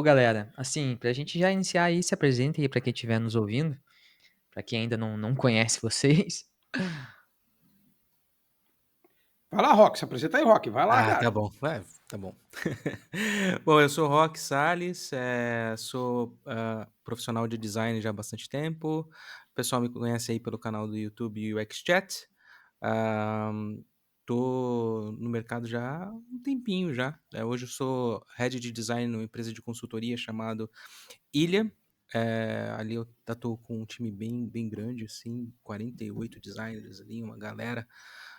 Galera, assim, pra gente já iniciar aí, se apresentem aí pra quem estiver nos ouvindo, pra quem ainda não conhece vocês. Vai lá, Rock, se apresenta aí, Rock. Vai lá, Ah, tá cara. bom. Tá bom. Bom, eu sou Roque Salles, sou profissional de design já há bastante tempo. O pessoal me conhece aí pelo canal do YouTube UX Chat. Ah, Tô no mercado já há um tempinho já. Hoje eu sou head de design numa empresa de consultoria chamado Ilha. Ali eu atuo com um time bem grande, assim, 48 designers ali, uma galera.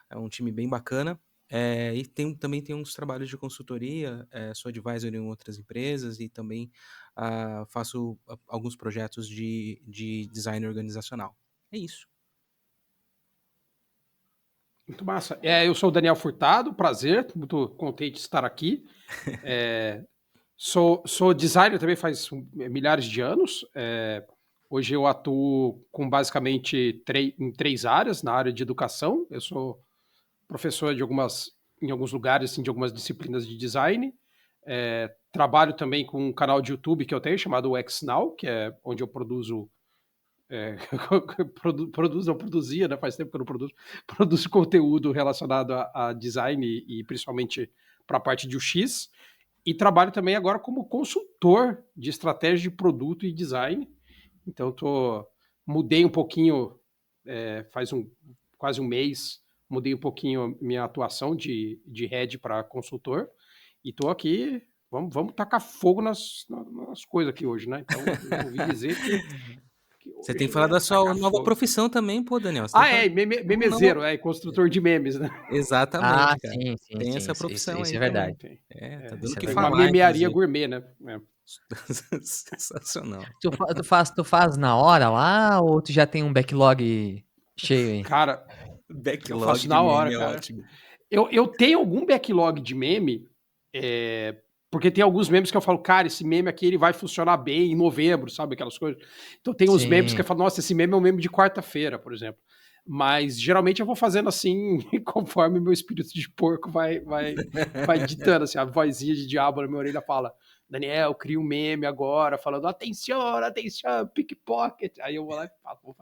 É um time bem bacana. E também tem uns trabalhos de consultoria, sou advisor em outras empresas e também faço alguns projetos de design organizacional. É isso. Muito massa. Eu sou o Daniel Furtado, prazer, muito contente de estar aqui. É, sou designer também faz milhares de anos. Hoje eu atuo com basicamente em três áreas. Na área de educação, eu sou professor em alguns lugares, assim, de algumas disciplinas de design. Trabalho também com um canal de YouTube que eu tenho chamado UX Now, que é onde eu produzo não produzia, né? Faz tempo que eu não produzo conteúdo relacionado a design e principalmente para a parte de UX. E trabalho também agora como consultor de estratégia de produto e design. Então, mudei um pouquinho, quase um mês, mudei um pouquinho minha atuação de head para consultor. E estou aqui, vamos tacar fogo nas coisas aqui hoje, né? Então, eu ouvi dizer que Você tem hoje falado é da sua tacar nova fogo. profissão também, pô, Daniel. Você tem falado uma nova... Memezeiro, construtor de memes, né? Ah, Exatamente, cara. sim, sim, Tem sim, essa isso profissão isso aí é também. verdade. Tem. Tá dando o Isso é que Uma verdade. falar, memearia inclusive. gourmet, né? Sensacional. Tu faz na hora lá ou tu já tem um backlog cheio aí? Cara, eu Backlog faço de na hora, meme é cara. ótimo. Eu tenho algum backlog de meme, porque tem alguns memes que eu falo, cara, esse meme aqui ele vai funcionar bem em novembro, sabe? Aquelas coisas. Então tem uns memes que eu Sim. falo, nossa, esse meme é um meme de quarta-feira, por exemplo. Mas geralmente eu vou fazendo assim, conforme meu espírito de porco vai ditando, assim, a vozinha de diabo na minha orelha fala, Daniel, cria um meme agora, falando, atenção, atenção, pickpocket. Aí eu vou lá e falo,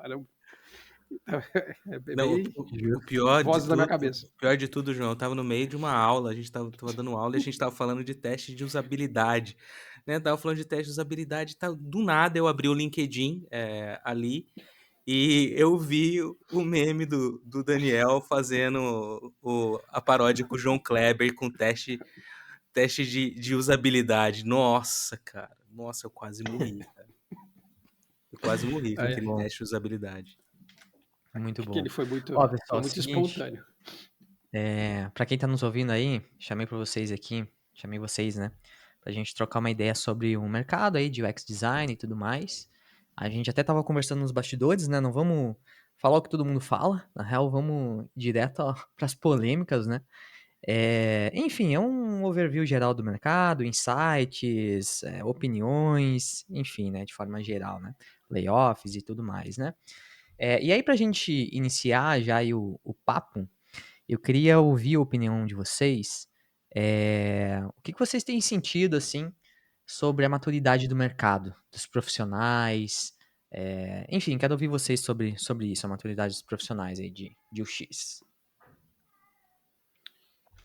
é Não, bem o pior de vozes da minha tudo, cabeça. João, eu tava no meio de uma aula, a gente tava dando aula e a gente tava falando de teste de usabilidade, né? Tava falando de teste de usabilidade, tá, do nada eu abri o LinkedIn ali e eu vi o meme do Daniel fazendo a paródia com o João Kleber com teste de usabilidade. Nossa, cara. Nossa, eu quase morri, cara. Eu quase morri com É, Muito aquele bom, teste de usabilidade. muito que bom. ele Ó, foi pessoal, é o muito seguinte, espontâneo. pra quem tá nos ouvindo aí, chamei vocês, né, pra gente trocar uma ideia sobre o mercado aí de UX design e tudo mais. A gente até tava conversando nos bastidores, né, não vamos falar o que todo mundo fala, na real, vamos direto pras polêmicas, né. Enfim, é um overview geral do mercado, insights, opiniões, enfim, né, de forma geral, né, layoffs e tudo mais, né. E aí pra gente iniciar já aí o papo, eu queria ouvir a opinião de vocês. O que que vocês têm sentido, assim, sobre a maturidade do mercado, dos profissionais? Enfim, quero ouvir vocês sobre isso, a maturidade dos profissionais aí de UX.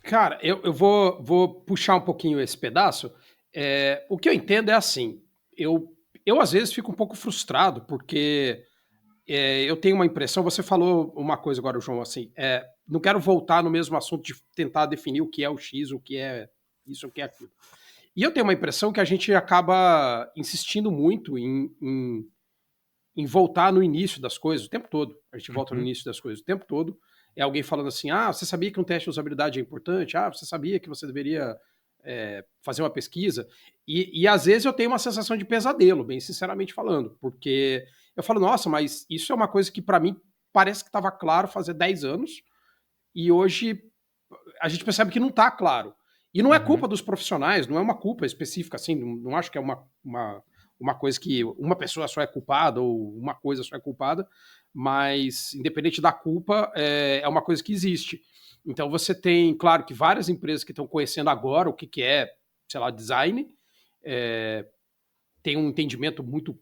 Cara, eu vou puxar um pouquinho esse pedaço. O que eu entendo é assim, eu às vezes fico um pouco frustrado, porque eu tenho uma impressão, você falou uma coisa agora, João, assim, não quero voltar no mesmo assunto de tentar definir o que é o X, o que é isso, o que é aquilo. E eu tenho uma impressão que a gente acaba insistindo muito em voltar no início das coisas o tempo todo. A gente volta no Uhum. início das coisas o tempo todo. É alguém falando assim: ah, você sabia que um teste de usabilidade é importante? Ah, você sabia que você deveria fazer uma pesquisa? E às vezes eu tenho uma sensação de pesadelo, bem sinceramente falando, porque eu falo, nossa, mas isso é uma coisa que para mim parece que estava claro fazer 10 anos e hoje a gente percebe que não está claro. E não é Uhum. culpa dos profissionais, não é uma culpa específica, assim, não acho que é uma coisa que uma pessoa só é culpada ou uma coisa só é culpada, mas independente da culpa, é uma coisa que existe. Então você tem, claro, que várias empresas que estão conhecendo agora o que é, sei lá, design, tem um entendimento muito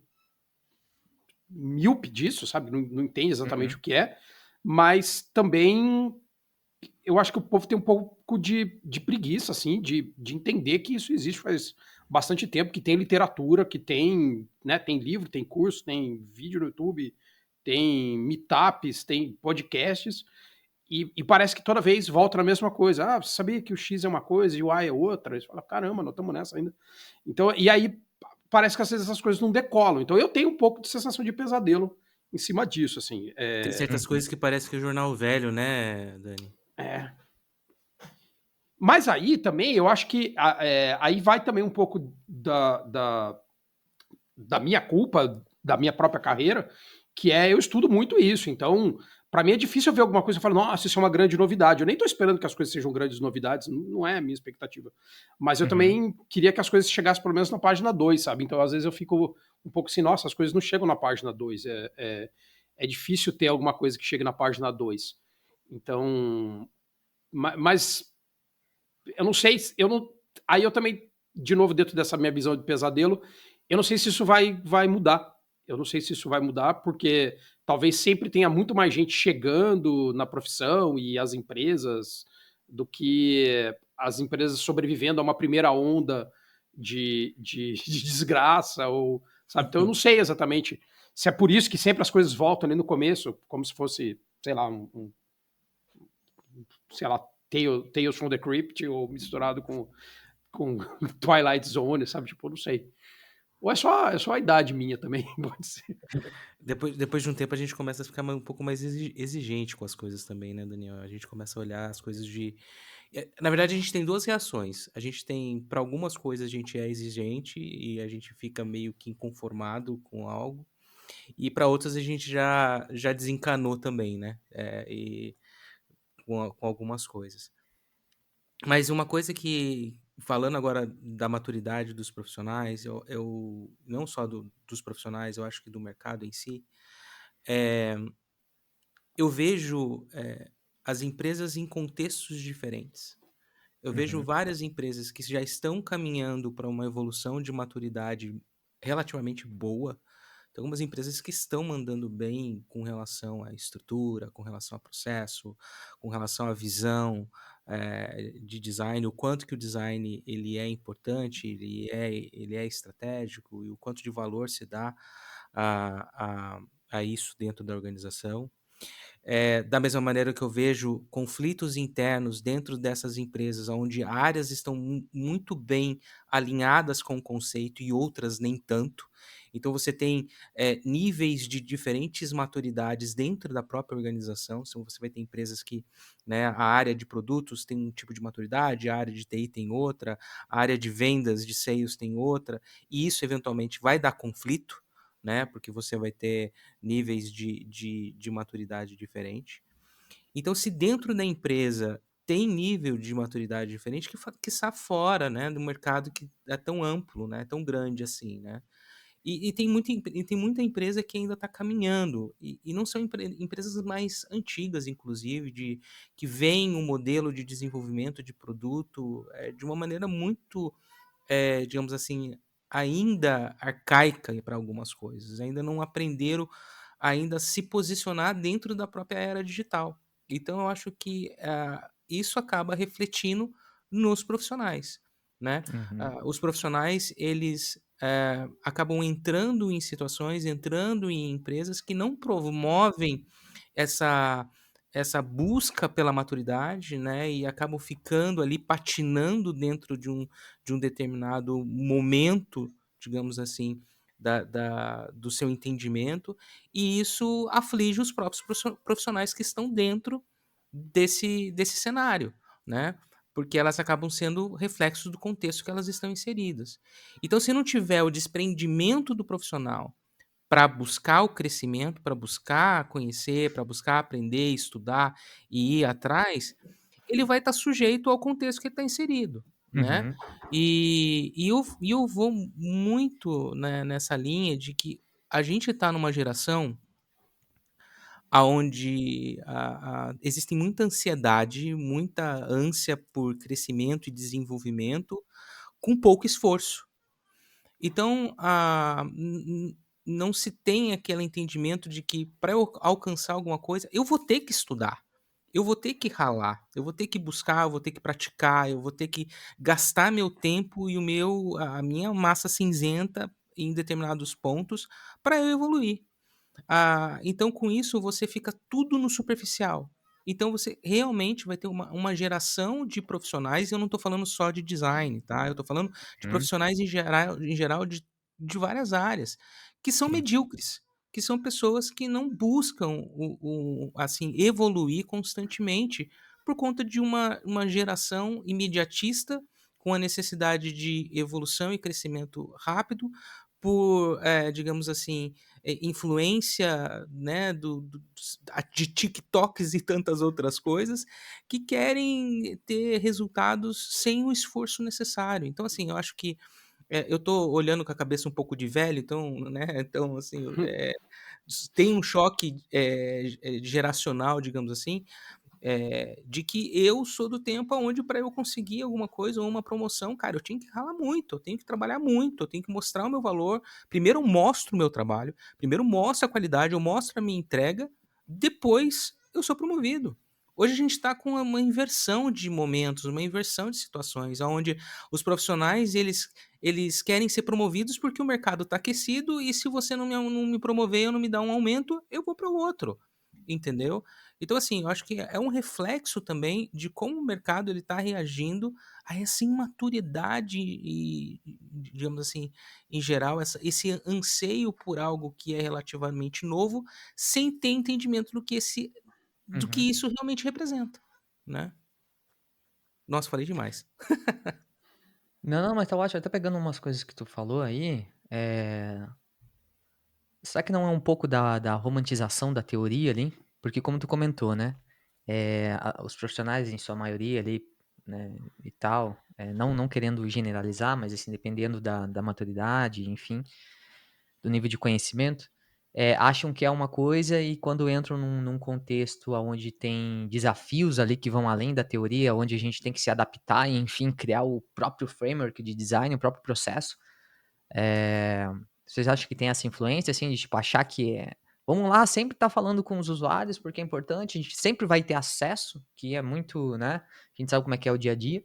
míope disso, sabe? Não entende exatamente Uhum. o que é, mas também eu acho que o povo tem um pouco de preguiça, assim, de entender que isso existe faz bastante tempo, que tem literatura, que tem, né, tem livro, tem curso, tem vídeo no YouTube, tem meetups, tem podcasts, e parece que toda vez volta na mesma coisa. Ah, você sabia que o X é uma coisa e o Y é outra? Você fala, caramba, nós estamos nessa ainda. Então, e aí parece que às vezes essas coisas não decolam. Então eu tenho um pouco de sensação de pesadelo em cima disso, assim. Tem certas Uhum. coisas que parece que é jornal velho, né, Dani? É, mas aí também eu acho que aí vai também um pouco da minha culpa, da minha própria carreira, que é eu estudo muito isso. Então, para mim é difícil ver alguma coisa e falar, nossa, isso é uma grande novidade. Eu nem estou esperando que as coisas sejam grandes novidades, não é a minha expectativa. Mas eu Uhum. também queria que as coisas chegassem pelo menos na página 2, sabe? Então, às vezes eu fico um pouco assim, nossa, as coisas não chegam na página 2. É difícil ter alguma coisa que chegue na página 2. Então, mas eu não sei, eu não. Aí eu também, de novo, dentro dessa minha visão de pesadelo, eu não sei se isso vai mudar. Eu não sei se isso vai mudar, porque talvez sempre tenha muito mais gente chegando na profissão e as empresas do que as empresas sobrevivendo a uma primeira onda de desgraça, ou sabe? Então eu não sei exatamente se é por isso que sempre as coisas voltam ali no começo, como se fosse, sei lá, sei lá, Tales from the Crypt ou misturado com Twilight Zone, sabe? Tipo, não sei. Ou é só a idade minha também, pode ser. Depois de um tempo a gente começa a ficar um pouco mais exigente com as coisas também, né, Daniel? A gente começa a olhar as coisas de. Na verdade, a gente tem duas reações. A gente tem, para algumas coisas, a gente é exigente e a gente fica meio que inconformado com algo. E para outras a gente já desencanou também, né? E com algumas coisas. Mas uma coisa que, falando agora da maturidade dos profissionais, eu não só dos profissionais, eu acho que do mercado em si, eh, eu vejo as empresas em contextos diferentes. Eu vejo Uhum. várias empresas que já estão caminhando para uma evolução de maturidade relativamente boa. Tem algumas empresas que estão mandando bem com relação à estrutura, com relação a processo, com relação à visão de design, o quanto que o design ele é importante, ele é estratégico e o quanto de valor se dá a, a, a isso dentro da organização. Da mesma maneira que eu vejo conflitos internos dentro dessas empresas, onde áreas estão muito bem alinhadas com o conceito e outras nem tanto. Então você tem níveis de diferentes maturidades dentro da própria organização. Então você vai ter empresas que, né, a área de produtos tem um tipo de maturidade, a área de TI tem outra, a área de vendas, de sales tem outra, e isso eventualmente vai dar conflito, né? Porque você vai ter níveis de maturidade diferente. Então, se dentro da empresa tem nível de maturidade diferente, que está fora, né, do mercado que é tão amplo, né, tão grande assim, né? E tem muita empresa que ainda está caminhando, e não são empresas mais antigas, inclusive, que veem um modelo de desenvolvimento de produto de uma maneira muito digamos assim, ainda arcaica para algumas coisas, ainda não aprenderam ainda a se posicionar dentro da própria era digital. Então eu acho que, isso acaba refletindo nos profissionais, né. Uhum. Os profissionais eles, acabam entrando em situações, entrando em empresas que não promovem essa essa busca pela maturidade, né, e acabam ficando ali patinando dentro de um determinado momento, digamos assim, do seu entendimento, e isso aflige os próprios profissionais que estão dentro desse cenário, né? Porque elas acabam sendo reflexos do contexto que elas estão inseridas. Então, se não tiver o desprendimento do profissional para buscar o crescimento, para buscar conhecer, para buscar aprender, estudar e ir atrás, ele vai estar sujeito ao contexto que ele está inserido, né. Uhum. E eu vou muito, né, nessa linha de que a gente está numa geração aonde existem muita ansiedade, muita ânsia por crescimento e desenvolvimento, com pouco esforço. Então, não se tem aquele entendimento de que para eu alcançar alguma coisa, eu vou ter que estudar, eu vou ter que ralar, eu vou ter que buscar, eu vou ter que praticar, eu vou ter que gastar meu tempo e a minha massa cinzenta em determinados pontos para eu evoluir. Então com isso você fica tudo no superficial. Então você realmente vai ter uma geração de profissionais, e eu não estou falando só de design, tá, eu estou falando de Uhum, profissionais em geral de várias áreas, que são sim. medíocres, que são pessoas que não buscam assim, evoluir constantemente, por conta de uma geração imediatista, com a necessidade de evolução e crescimento rápido, por, digamos assim, influência, né, de TikToks e tantas outras coisas, que querem ter resultados sem o esforço necessário. Então, assim, eu acho que, eu tô olhando com a cabeça um pouco de velho, então, né, então, assim, tem um choque, geracional, digamos assim, de que eu sou do tempo onde para eu conseguir alguma coisa ou uma promoção, cara, eu tinha que ralar muito, eu tenho que trabalhar muito, eu tenho que mostrar o meu valor. Primeiro eu mostro o meu trabalho, primeiro eu mostro a qualidade, eu mostro a minha entrega, depois eu sou promovido. Hoje a gente está com uma inversão de momentos, uma inversão de situações, onde os profissionais eles querem ser promovidos porque o mercado está aquecido, e se você não me promover ou não me dar um aumento, eu vou para o outro, entendeu? Então, assim, eu acho que é um reflexo também de como o mercado ele está reagindo a essa imaturidade e, digamos assim, em geral, esse anseio por algo que é relativamente novo, sem ter entendimento do Uhum. que isso realmente representa, né? Nossa, falei demais. Não, mas tá ótimo. Até pegando umas coisas que tu falou aí, será que não é um pouco da romantização da teoria ali? Porque como tu comentou, né? Os profissionais, em sua maioria ali, né, e tal, não querendo generalizar, mas assim, dependendo da maturidade, enfim, do nível de conhecimento, acham que é uma coisa e quando entram num contexto onde tem desafios ali que vão além da teoria, onde a gente tem que se adaptar e, enfim, criar o próprio framework de design, o próprio processo, é, vocês acham que tem essa influência, assim, de tipo, achar que vamos lá, sempre tá falando com os usuários porque é importante, a gente sempre vai ter acesso, que é muito, né? A gente sabe como é que é o dia a dia,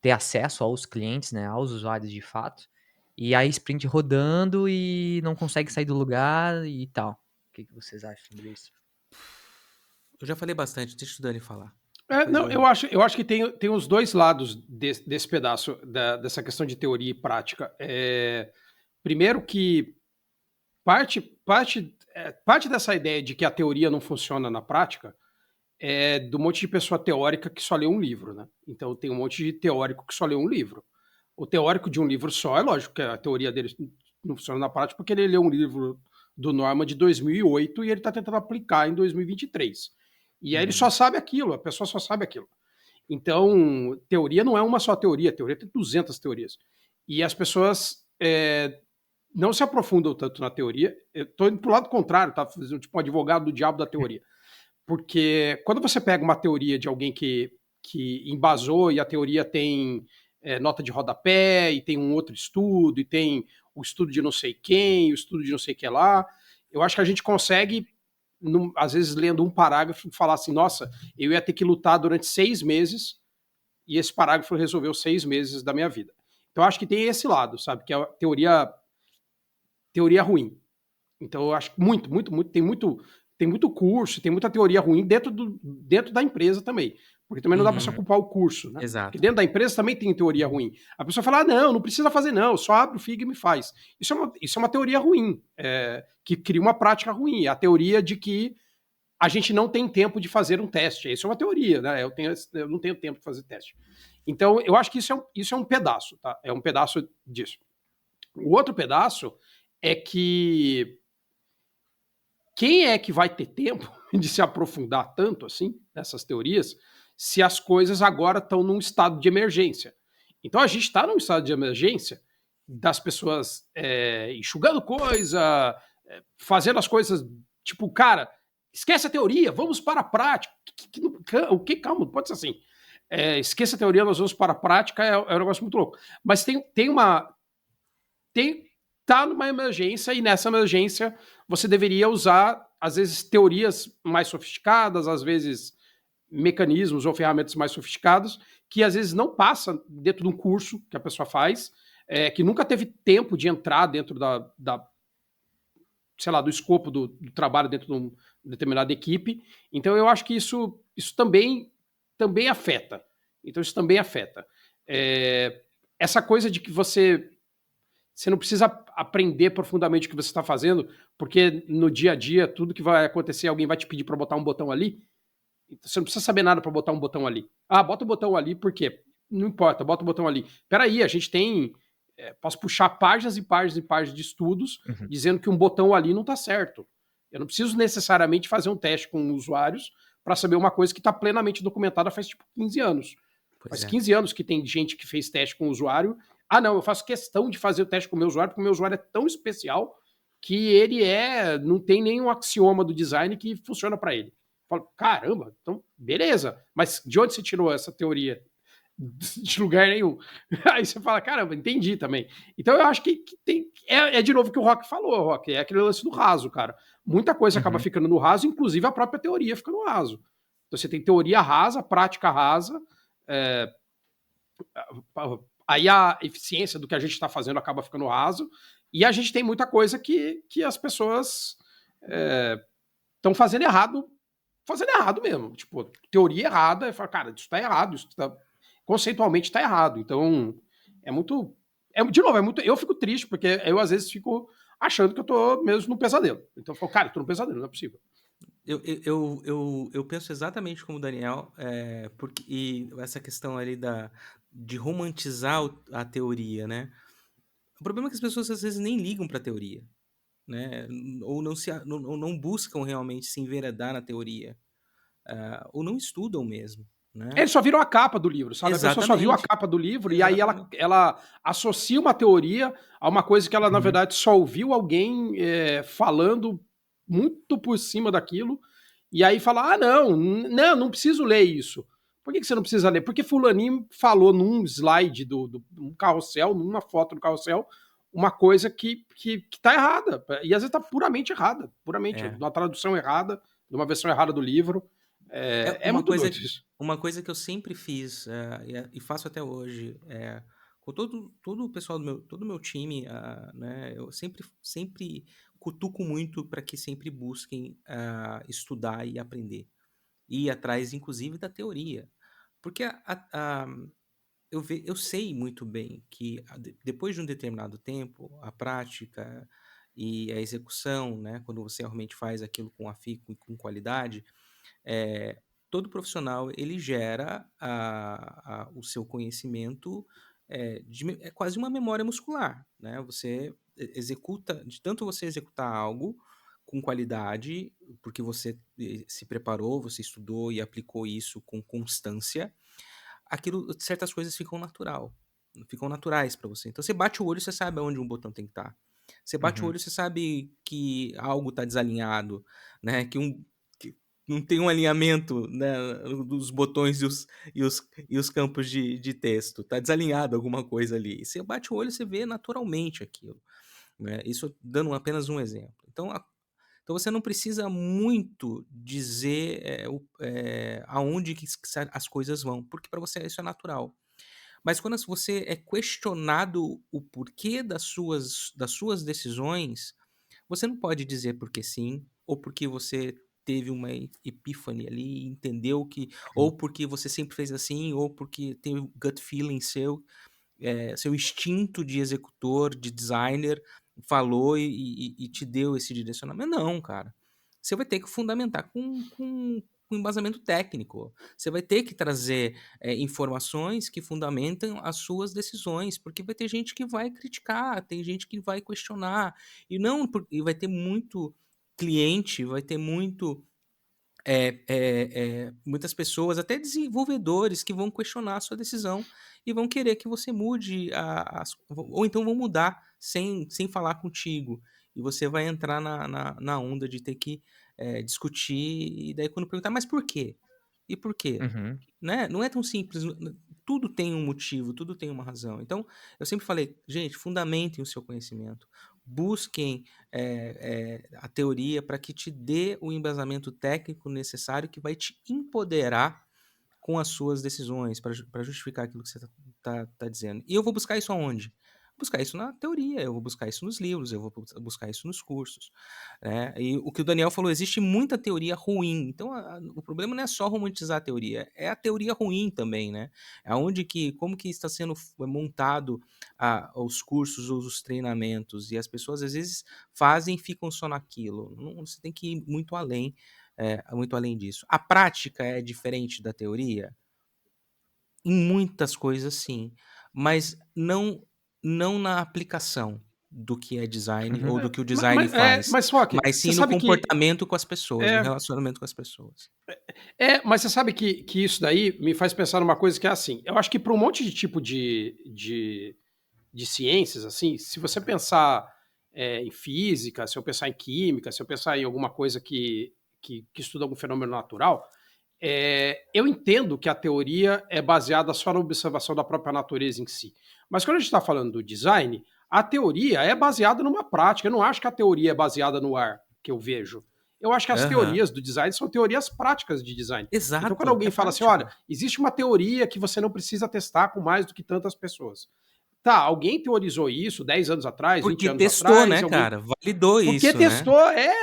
ter acesso aos clientes, né? Aos usuários de fato. E aí, sprint rodando e não consegue sair do lugar e tal. O que vocês acham sobre isso? Eu já falei bastante, deixa o Dani falar. Depois Não, eu. eu acho que tem os dois lados desse pedaço, dessa questão de teoria e prática. Primeiro que parte dessa ideia de que a teoria não funciona na prática é do monte de pessoa teórica que só lê um livro, né? Então tem um monte de teórico que só lê um livro. O teórico de um livro só, é lógico que a teoria dele não funciona na prática porque ele leu um livro do Norman de 2008 e ele está tentando aplicar em 2023. E aí ele só Uhum. sabe aquilo, a pessoa só sabe aquilo. Então, teoria não é uma só teoria, a teoria tem 200 teorias. E as pessoas não se aprofundam tanto na teoria. Eu estou indo para o lado contrário, tá? Fazendo tipo um advogado do diabo da teoria. Porque quando você pega uma teoria de alguém que embasou e a teoria tem nota de rodapé, e tem um outro estudo, e tem o estudo de não sei quem, o estudo de não sei o que lá, eu acho que a gente consegue, às vezes, lendo um parágrafo, falar assim, nossa, eu ia ter que lutar durante 6 meses e esse parágrafo resolveu 6 meses da minha vida. Então, eu acho que tem esse lado, sabe? Que é a teoria ruim. Então, eu acho que tem muito curso, tem muita teoria ruim dentro da empresa também. Porque também não dá para só Uhum, culpar o curso, né? Porque exato. dentro da empresa também tem teoria ruim. A pessoa fala, não precisa fazer não, só abre o Figma e me faz. Isso é uma teoria ruim, que cria uma prática ruim. A teoria de que a gente não tem tempo de fazer um teste. Isso é uma teoria, né? Eu não tenho tempo de fazer teste. Então, eu acho que isso é um pedaço, tá? É um pedaço disso. O outro pedaço é que quem é que vai ter tempo de se aprofundar tanto assim nessas teorias se as coisas agora estão num estado de emergência? Então a gente está num estado de emergência das pessoas enxugando coisa, fazendo as coisas tipo, cara, esquece a teoria, vamos para a prática. O que? Calma, não pode ser assim. Esqueça a teoria, nós vamos para a prática, é um negócio muito louco. Mas tem tá numa emergência, e nessa emergência você deveria usar, às vezes, teorias mais sofisticadas, às vezes mecanismos ou ferramentas mais sofisticados, que às vezes não passa dentro de um curso que a pessoa faz, que nunca teve tempo de entrar dentro sei lá, do escopo do trabalho dentro de uma determinada equipe. Então eu acho que isso também afeta. Então isso também afeta. Essa coisa de que você não precisa aprender profundamente o que você está fazendo, porque no dia a dia, tudo que vai acontecer, alguém vai te pedir para botar um botão ali. Você não precisa saber nada para botar um botão ali. Ah, bota o botão ali, por quê? Não importa, bota o botão ali. Peraí, a gente tem. Posso puxar páginas e páginas e páginas de estudos Uhum. dizendo que um botão ali não está certo. Eu não preciso necessariamente fazer um teste com usuários para saber uma coisa que está plenamente documentada faz tipo 15 anos. Pois Faz é. 15 anos que tem gente que fez teste com o usuário. Ah, não, eu faço questão de fazer o teste com o meu usuário, porque o meu usuário é tão especial que ele não tem nenhum axioma do design que funciona para ele. Eu falo, caramba, então beleza. Mas de onde você tirou essa teoria? De lugar nenhum. Aí você fala, caramba, entendi também. Então eu acho que tem. De novo o que o Rock falou, Rock. É aquele lance do raso, cara. Muita coisa acaba Uhum. ficando no raso, inclusive a própria teoria fica no raso. Então você tem teoria rasa, prática rasa. Aí a eficiência do que a gente está fazendo acaba ficando raso. E a gente tem muita coisa que as pessoas estão fazendo errado mesmo. Tipo, teoria errada, e fala, cara, isso tá errado, conceitualmente tá errado. Então, é muito. De novo, eu fico triste, porque eu às vezes fico achando que eu tô mesmo num pesadelo. Então eu falo, cara, eu tô num pesadelo, não é possível. Eu penso exatamente como o Daniel, e essa questão ali de romantizar a teoria, né? O problema é que as pessoas às vezes nem ligam para a teoria, né? Ou não buscam realmente se enveredar na teoria, ou não estudam mesmo, né? Eles só viram a capa do livro, sabe? A pessoa só viu a Exatamente, capa do livro e aí exatamente. ela associa uma teoria a uma coisa que ela, na Uhum. verdade, só ouviu alguém falando muito por cima daquilo. E aí fala: ah, não preciso ler isso. Por que você não precisa ler? Porque Fulaninho falou num slide um carrossel, numa foto do carrossel, uma coisa que tá errada. E às vezes tá puramente errada. Puramente. É. Uma tradução errada, de uma versão errada do livro. É É muito doido isso. uma coisa que eu sempre fiz, e faço até hoje, com todo o pessoal todo o meu time, né, eu sempre cutuco muito para que sempre busquem, estudar e aprender. E ir atrás inclusive da teoria. Porque eu sei muito bem que depois de um determinado tempo, a prática e a execução, né, quando você realmente faz aquilo com afinco e com qualidade, eh, todo profissional ele gera o seu conhecimento, é quase uma memória muscular, né? Você executa, de tanto você executar algo com qualidade, porque você se preparou, você estudou e aplicou isso com constância, certas coisas ficam naturais para você. Então você bate o olho, você sabe aonde um botão tem que estar. Você bate o Uhum. olho, você sabe que algo está desalinhado, né? Que não tem um alinhamento, né, dos botões e os campos de texto. Está desalinhado alguma coisa ali. E você bate o olho, você vê naturalmente aquilo, né? Isso dando apenas um exemplo. Então você não precisa muito dizer aonde as coisas vão, porque para você isso é natural. Mas quando você é questionado o porquê das suas decisões, você não pode dizer porque sim, ou porque você teve uma epífane ali, entendeu que, Uhum. ou porque você sempre fez assim, ou porque tem o gut feeling seu instinto de executor, de designer, falou e te deu esse direcionamento. Não, cara. Você vai ter que fundamentar com embasamento técnico. Você vai ter que trazer informações que fundamentam as suas decisões, porque vai ter gente que vai criticar, tem gente que vai questionar, e vai ter muito cliente, vai ter muitas pessoas, até desenvolvedores, que vão questionar a sua decisão e vão querer que você mude, ou então vão mudar sem falar contigo. E você vai entrar na onda de ter que discutir, e daí quando perguntar, mas por quê? E por quê? Uhum. Né? Não é tão simples. tudo tem um motivo, tudo tem uma razão. Então, eu sempre falei, gente, fundamentem o seu conhecimento. Busquem a teoria para que te dê o embasamento técnico necessário que vai te empoderar com as suas decisões, para justificar aquilo que você tá dizendo. E eu vou buscar isso aonde? Buscar isso na teoria, eu vou buscar isso nos livros, eu vou buscar isso nos cursos. Né? E o que o Daniel falou, existe muita teoria ruim. Então, o problema não é só romantizar a teoria, é a teoria ruim também, né? Como que está sendo montado os cursos ou os treinamentos. E as pessoas, às vezes, fazem e ficam só naquilo. Não, você tem que ir muito além disso. A prática é diferente da teoria? Em muitas coisas, sim. Mas não na aplicação do que é design ou Uhum. do que o design Mas, faz, mas Rock, mas você sim no sabe que. comportamento com as pessoas, no É, relacionamento com as pessoas. mas você sabe que isso daí me faz pensar numa coisa que é assim. Eu acho que para um monte de tipo de ciências, assim, se você pensar em física, se eu pensar em química, se eu pensar em alguma coisa que estuda algum fenômeno natural, eu entendo que a teoria é baseada só na observação da própria natureza em si. Mas quando a gente está falando do design, a teoria é baseada numa prática. Eu não acho que a teoria é baseada no ar, que eu vejo. Eu acho que as Aham. teorias do design são teorias práticas de design. Então, quando Exato, alguém é fala assim, olha, prática. existe uma teoria que você não precisa testar com mais do que tantas pessoas. Tá, alguém teorizou isso 10 anos atrás, 20 Porque anos testou, atrás, né, alguém. cara? Validou Porque isso, né? testou,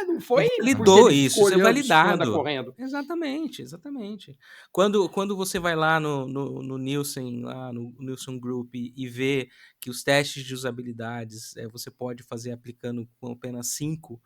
não foi porque Validou ele isso, ficou isso é olhando se foi andar validado. correndo. Exatamente, exatamente. Quando você vai lá no Nielsen, lá no Nielsen Group e vê que os testes de usabilidades você pode fazer aplicando com apenas 5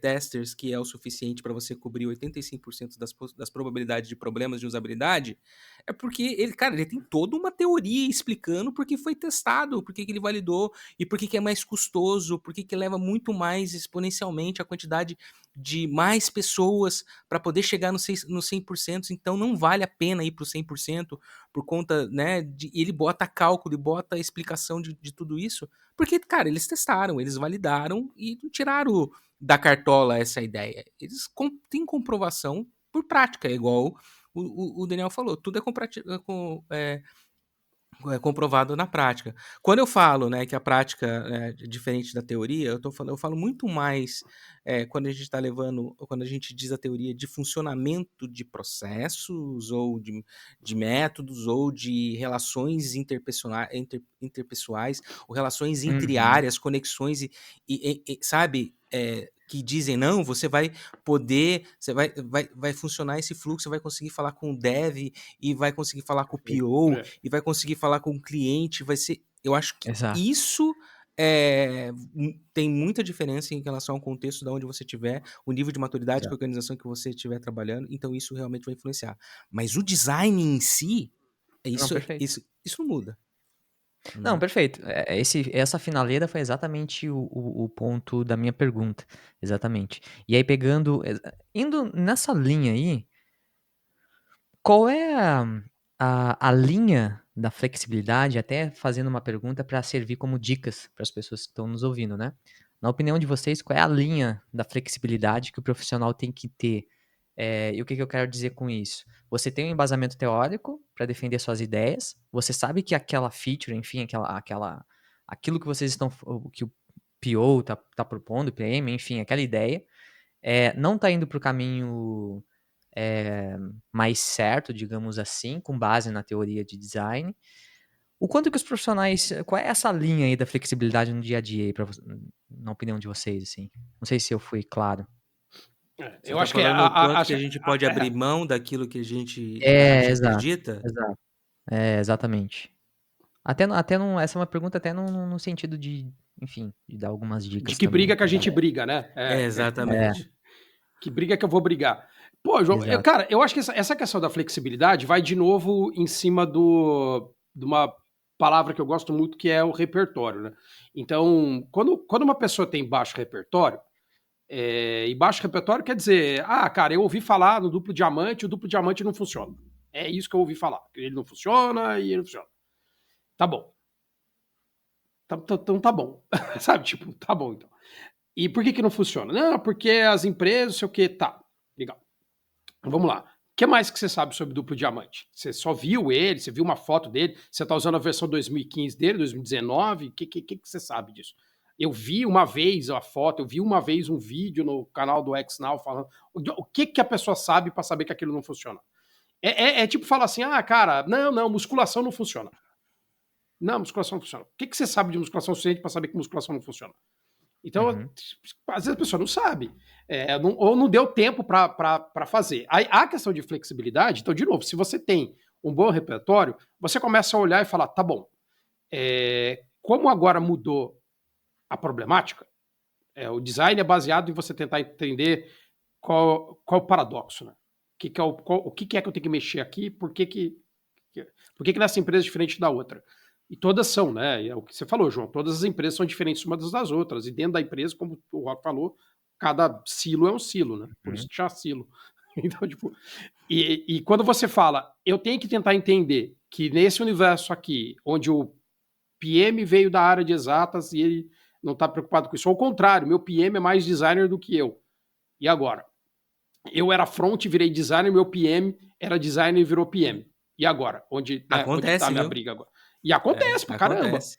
testers, que é o suficiente para você cobrir 85% das probabilidades de problemas de usabilidade, é porque ele tem toda uma teoria explicando por que foi testado, por que ele validou e por que é mais custoso, por que leva muito mais exponencialmente a quantidade de mais pessoas para poder chegar no 100%, então não vale a pena ir para o 100% por conta, né, ele bota cálculo e bota explicação de tudo isso, porque, cara, eles testaram, eles validaram e não tiraram da cartola essa ideia. Eles têm comprovação por prática, igual o Daniel falou, tudo é comprovado na prática. Quando eu falo, né, que a prática é diferente da teoria, eu falo muito mais quando a gente diz a teoria de funcionamento de processos ou de métodos ou de relações interpessoais ou relações entre Uhum. áreas, conexões sabe, que dizem não, vai funcionar esse fluxo, você vai conseguir falar com o dev e vai conseguir falar com o PO e vai conseguir falar com o cliente, vai ser. Eu acho que Exato, isso tem muita diferença em relação ao contexto de onde você estiver, o nível de maturidade que a exato. organização que você estiver trabalhando, então isso realmente vai influenciar. Mas o design em si, Não, perfeito. isso não muda. Não, Né? perfeito. Essa finaleira foi exatamente o ponto da minha pergunta. Exatamente. E aí, indo nessa linha aí, qual é a linha da flexibilidade, até fazendo uma pergunta para servir como dicas para as pessoas que estão nos ouvindo, né? Na opinião de vocês, qual é a linha da flexibilidade que o profissional tem que ter? E o que eu quero dizer com isso? Você tem um embasamento teórico para defender suas ideias, você sabe que aquela feature, enfim, aquilo que vocês estão, que o PO tá propondo, o PM, enfim, aquela ideia, não está indo para o caminho mais certo, digamos assim, com base na teoria de design. O quanto que os profissionais, qual é essa linha aí da flexibilidade no dia a dia aí, na opinião de vocês, assim? Não sei se eu fui claro. Você Eu está acho que falando o quanto que a gente pode abrir mão daquilo que a gente Exato, acredita? exato. Exatamente. Essa é uma pergunta até no sentido de, enfim, de dar algumas de dicas que também briga que a pra gente galera. briga, né? É, Exatamente. Que briga que eu vou brigar. Pô, João, exato. cara, eu acho que essa questão da flexibilidade vai de novo em cima de uma palavra que eu gosto muito, que é o repertório, né? Então, quando uma pessoa tem baixo repertório, e baixo repertório quer dizer, cara, eu ouvi falar no duplo diamante, o duplo diamante não funciona. É isso que eu ouvi falar. Ele não funciona e ele não funciona. Tá bom. Então tá bom. Sabe, tipo, tá bom então. E por que não funciona? Não, porque as empresas, sei o que, tá. Legal. Vamos lá. que mais que você sabe sobre duplo diamante? Você só viu ele, você viu uma foto dele, você está usando a versão 2015 dele, 2019, o que você sabe disso? Eu vi uma vez a foto, eu vi uma vez um vídeo no canal do XNow falando o que a pessoa sabe para saber que aquilo não funciona. É tipo falar assim, cara, não, musculação não funciona. Não, musculação não funciona. O que você sabe de musculação suficiente para saber que musculação não funciona? Então, Uhum. às vezes a pessoa não sabe, ou não deu tempo para fazer. Aí, a questão de flexibilidade, então, de novo, se você tem um bom repertório, você começa a olhar e falar, tá bom, como agora mudou a problemática, o design é baseado em você tentar entender qual o paradoxo, né? O que é que eu tenho que mexer aqui, por que nessa empresa é diferente da outra? E todas são, né? É o que você falou, João. Todas as empresas são diferentes umas das outras. E dentro da empresa, como o Rock falou, cada silo é um silo, né? Por isso Uhum. que chama silo. Então, tipo, e quando você fala, eu tenho que tentar entender que nesse universo aqui, onde o PM veio da área de exatas e ele não está preocupado com isso. Ao contrário, meu PM é mais designer do que eu. E agora? Eu era front e virei designer, meu PM era designer e virou PM. E agora? Onde está a Acontece, minha viu? briga agora? E acontece pra caramba. Acontece.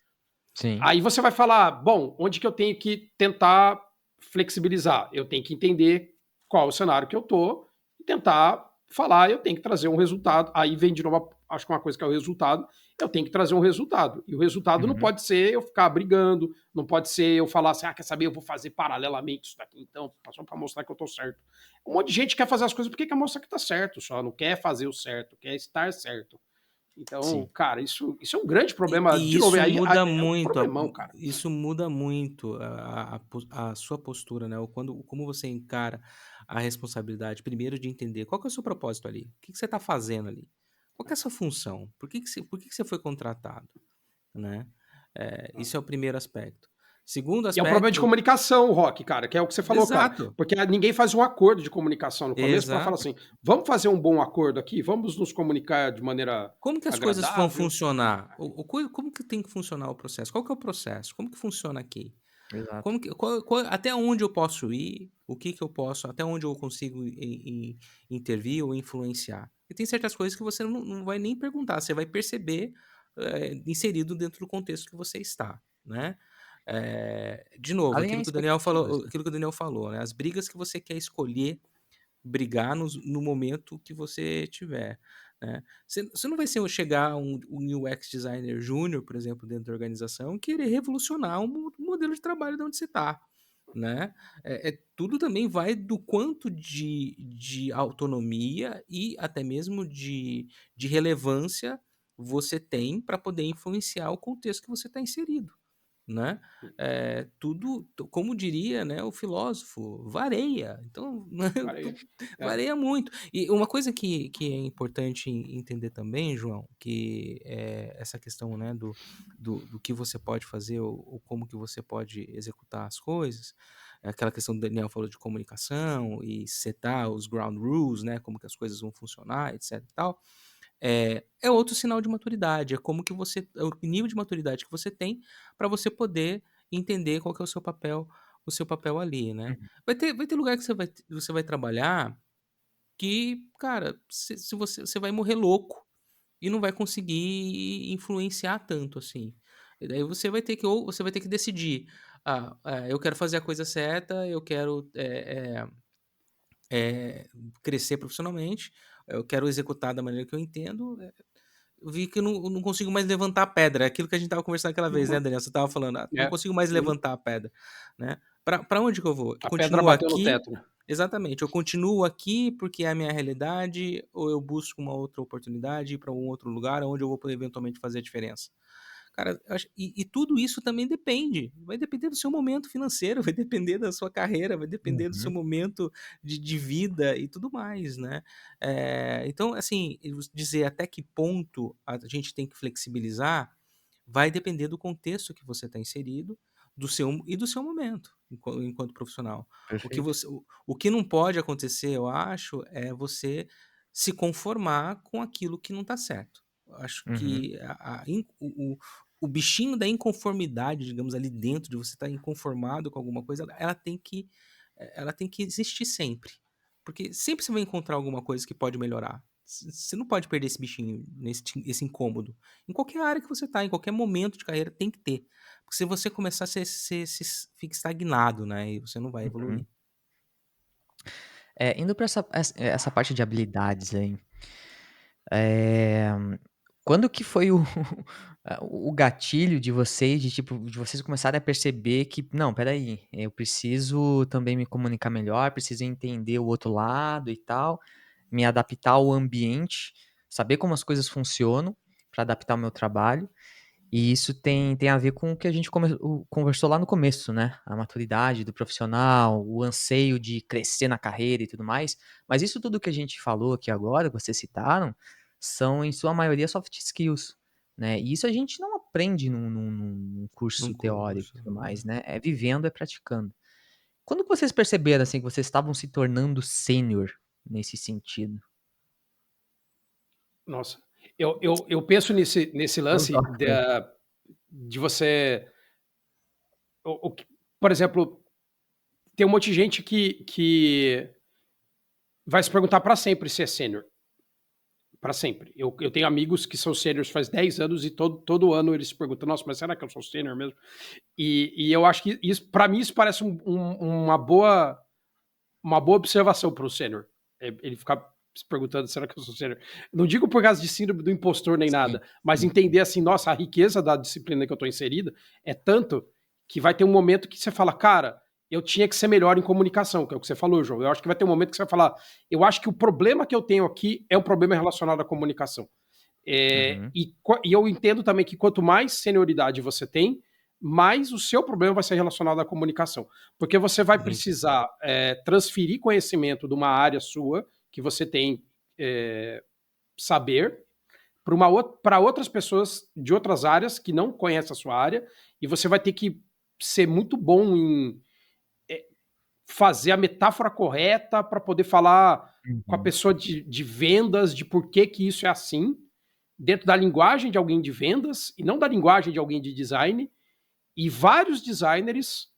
Sim. Aí você vai falar, bom, onde que eu tenho que tentar flexibilizar? Eu tenho que entender qual o cenário que eu tô e tentar falar, eu tenho que trazer um resultado. Aí vem de novo, acho que uma coisa que é o resultado, eu tenho que trazer um resultado. E o resultado não Uhum. pode ser eu ficar brigando, não pode ser eu falar assim, quer saber, eu vou fazer paralelamente isso daqui, então, só para mostrar que eu tô certo. Um monte de gente quer fazer as coisas porque quer mostrar que tá certo, só não quer fazer o certo, quer estar certo. Então, Sim. cara, isso é um grande E, problema. e De novo, isso aí muda é um muito, problemão, cara. isso muda muito a sua postura, né? Como você encara a responsabilidade, primeiro de entender qual que é o seu propósito ali, o que que você está fazendo ali, qual que é a sua função, por que que você foi contratado, né? Isso é o primeiro aspecto. Segundo E é um problema de aspecto, comunicação, Rock, cara, que é o que você falou, cara. exato, Porque ninguém faz um acordo de comunicação no começo para falar exato. assim: vamos fazer um bom acordo aqui, vamos nos comunicar de maneira Como que as coisas vão agradável. funcionar? Como que tem que funcionar o processo? Qual que é o processo? Como que funciona aqui? Exato. Como que até onde eu posso ir, o que que eu posso até onde eu consigo intervir ou influenciar. E tem certas coisas que você não vai nem perguntar, você vai perceber, inserido dentro do contexto que você está, né. De novo, Alinhar expectativas, né. aquilo que o Daniel falou, né, as brigas que você quer escolher brigar no momento que você tiver, né. Você não vai chegar um UX designer júnior, por exemplo, dentro da organização, querer revolucionar o modelo de trabalho de onde você está, né. Tudo também vai do quanto de autonomia e até mesmo de relevância você tem para poder influenciar o contexto que você está inserido, né. Como diria, né, o filósofo, vareia. Então, né, Varia. É, varia muito. E uma coisa que é importante entender também, João, que é essa questão, né, do que você pode fazer ou como que você pode executar as coisas, é aquela questão do Daniel falou de comunicação e setar os ground rules, né, como que as coisas vão funcionar, etc e tal. É outro sinal de maturidade, é como que você é o nível de maturidade que você tem para você poder entender qual que é o seu papel ali, né. Uhum. Vai ter lugar que você vai trabalhar que, cara, se você vai morrer louco e não vai conseguir influenciar tanto assim. E daí você vai ter que decidir: eu quero fazer a coisa certa, eu quero, crescer profissionalmente, eu quero executar da maneira que eu entendo, eu vi que eu não consigo mais levantar a pedra, é aquilo que a gente estava conversando aquela vez, né, uhum, Daniel, você estava falando: não é, consigo mais uhum. levantar a pedra", né. Pra onde que eu vou? Eu A pedra continuo bateu no aqui teto, né? exatamente, eu continuo aqui porque é a minha realidade ou eu busco uma outra oportunidade, ir pra um outro lugar onde eu vou poder eventualmente fazer a diferença? Cara, eu acho e tudo isso também vai depender do seu momento financeiro, vai depender da sua carreira, vai depender do seu Uhum. momento de vida e tudo mais, né. Então, assim, eu dizer até que ponto a gente tem que flexibilizar, vai depender do contexto que você está inserido, do seu momento enquanto profissional. Perfeito. O que não pode acontecer, eu acho, é você se conformar com aquilo que não está certo. Eu acho Uhum. que o bichinho da inconformidade, digamos, ali dentro de você estar inconformado com alguma coisa, ela tem que existir sempre, Porque sempre você vai encontrar alguma coisa que pode melhorar. Você não pode perder esse bichinho, esse incômodo. Em qualquer área que você tá, em qualquer momento de carreira, tem que ter. Porque se você começar, você fica estagnado, né? E você não vai Uhum. evoluir. Indo pra essa parte de habilidades aí, eh, quando que foi o o gatilho de vocês, de tipo, de vocês começarem a perceber que: "Não, espera aí, eu preciso também me comunicar melhor, preciso entender o outro lado e tal, me adaptar ao ambiente, saber como as coisas funcionam para adaptar o meu trabalho". E isso tem a ver com o que a gente conversou lá no começo, né, a maturidade do profissional, o anseio de crescer na carreira e tudo mais, mas isso tudo que a gente falou aqui agora, que vocês citaram, são em sua maioria soft skills, né, e isso a gente não aprende num Num curso teórico curso. e tudo mais, né, é vivendo, é praticando. Quando que vocês perceberam, assim, que vocês estavam se tornando sênior nesse sentido? Nossa, eu penso nesse lance Filosófico aí. de você. Por exemplo, tem um monte de gente que vai se perguntar para sempre se é sênior. Para sempre. Eu tenho amigos que são sêniores faz 10 anos e todo ano eles se perguntam: nossa, mas será que eu sou sênior mesmo? E eu acho que isso, para mim, isso parece uma boa observação para o sênior. Ele ficar se perguntando: será que eu sou sênior? Não digo por causa de síndrome do impostor nem Sim, nada, mas sim. entender assim: nossa, a riqueza da disciplina que eu estou inserida é tanto que vai ter um momento que você fala, cara, eu tinha que ser melhor em comunicação, que é o que você falou, João. Eu acho que vai ter um momento que você vai falar, eu acho que o problema que eu tenho aqui é um problema relacionado à comunicação. Uhum. E eu entendo também que quanto mais senioridade você tem, mais o seu problema vai ser relacionado à comunicação. Porque você vai Muito. precisar transferir conhecimento de uma área sua, que você tem saber, para outras pessoas de outras áreas que não conhecem a sua área, e você vai ter que ser muito bom em fazer a metáfora correta para poder falar com a Uhum. pessoa de vendas, de por que isso é assim, dentro da linguagem de alguém de vendas e não da linguagem de alguém de design. E vários designers,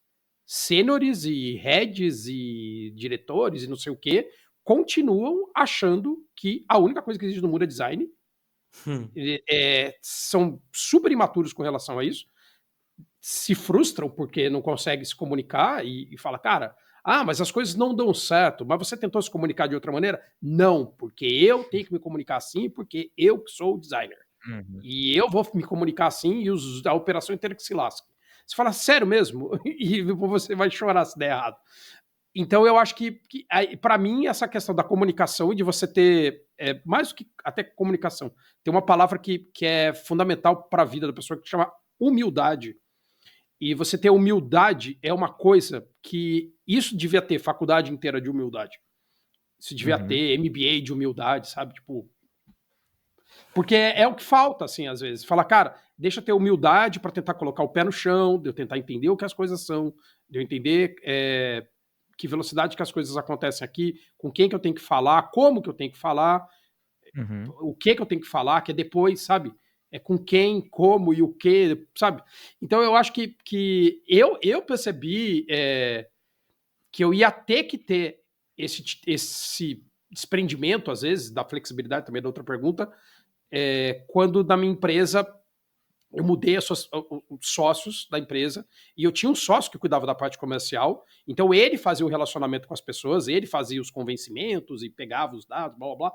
sêniores e heads e diretores e não sei o que, continuam achando que a única coisa que existe no mundo é design. Hum. São super imaturos com relação a isso, se frustram porque não conseguem se comunicar e fala, cara, mas as coisas não dão certo, mas você tentou se comunicar de outra maneira? Não, porque eu tenho que me comunicar assim, porque eu que sou o designer. Uhum. E eu vou me comunicar assim e a operação inteira que se lasca. Você fala, sério mesmo? E você vai chorar se der errado. Então eu acho que para mim, essa questão da comunicação e de você ter, mais do que até comunicação, tem uma palavra que é fundamental para a vida da pessoa que chama humildade. E você ter humildade é uma coisa que isso devia ter faculdade inteira de humildade. Isso devia Uhum. ter MBA de humildade, sabe? Tipo, porque é o que falta, assim, às vezes. Fala, cara, deixa eu ter humildade para tentar colocar o pé no chão, de eu tentar entender o que as coisas são, de eu entender que velocidade que as coisas acontecem aqui, com quem que eu tenho que falar, como que eu tenho que falar, Uhum. o que eu tenho que falar, que é depois, sabe? É com quem, como e o que, sabe? Então eu acho que eu percebi que eu ia ter que ter esse desprendimento, às vezes, da flexibilidade também da outra pergunta, quando na minha empresa eu mudei os sócios da empresa e eu tinha um sócio que cuidava da parte comercial, então ele fazia o relacionamento com as pessoas, ele fazia os convencimentos e pegava os dados, blá blá blá.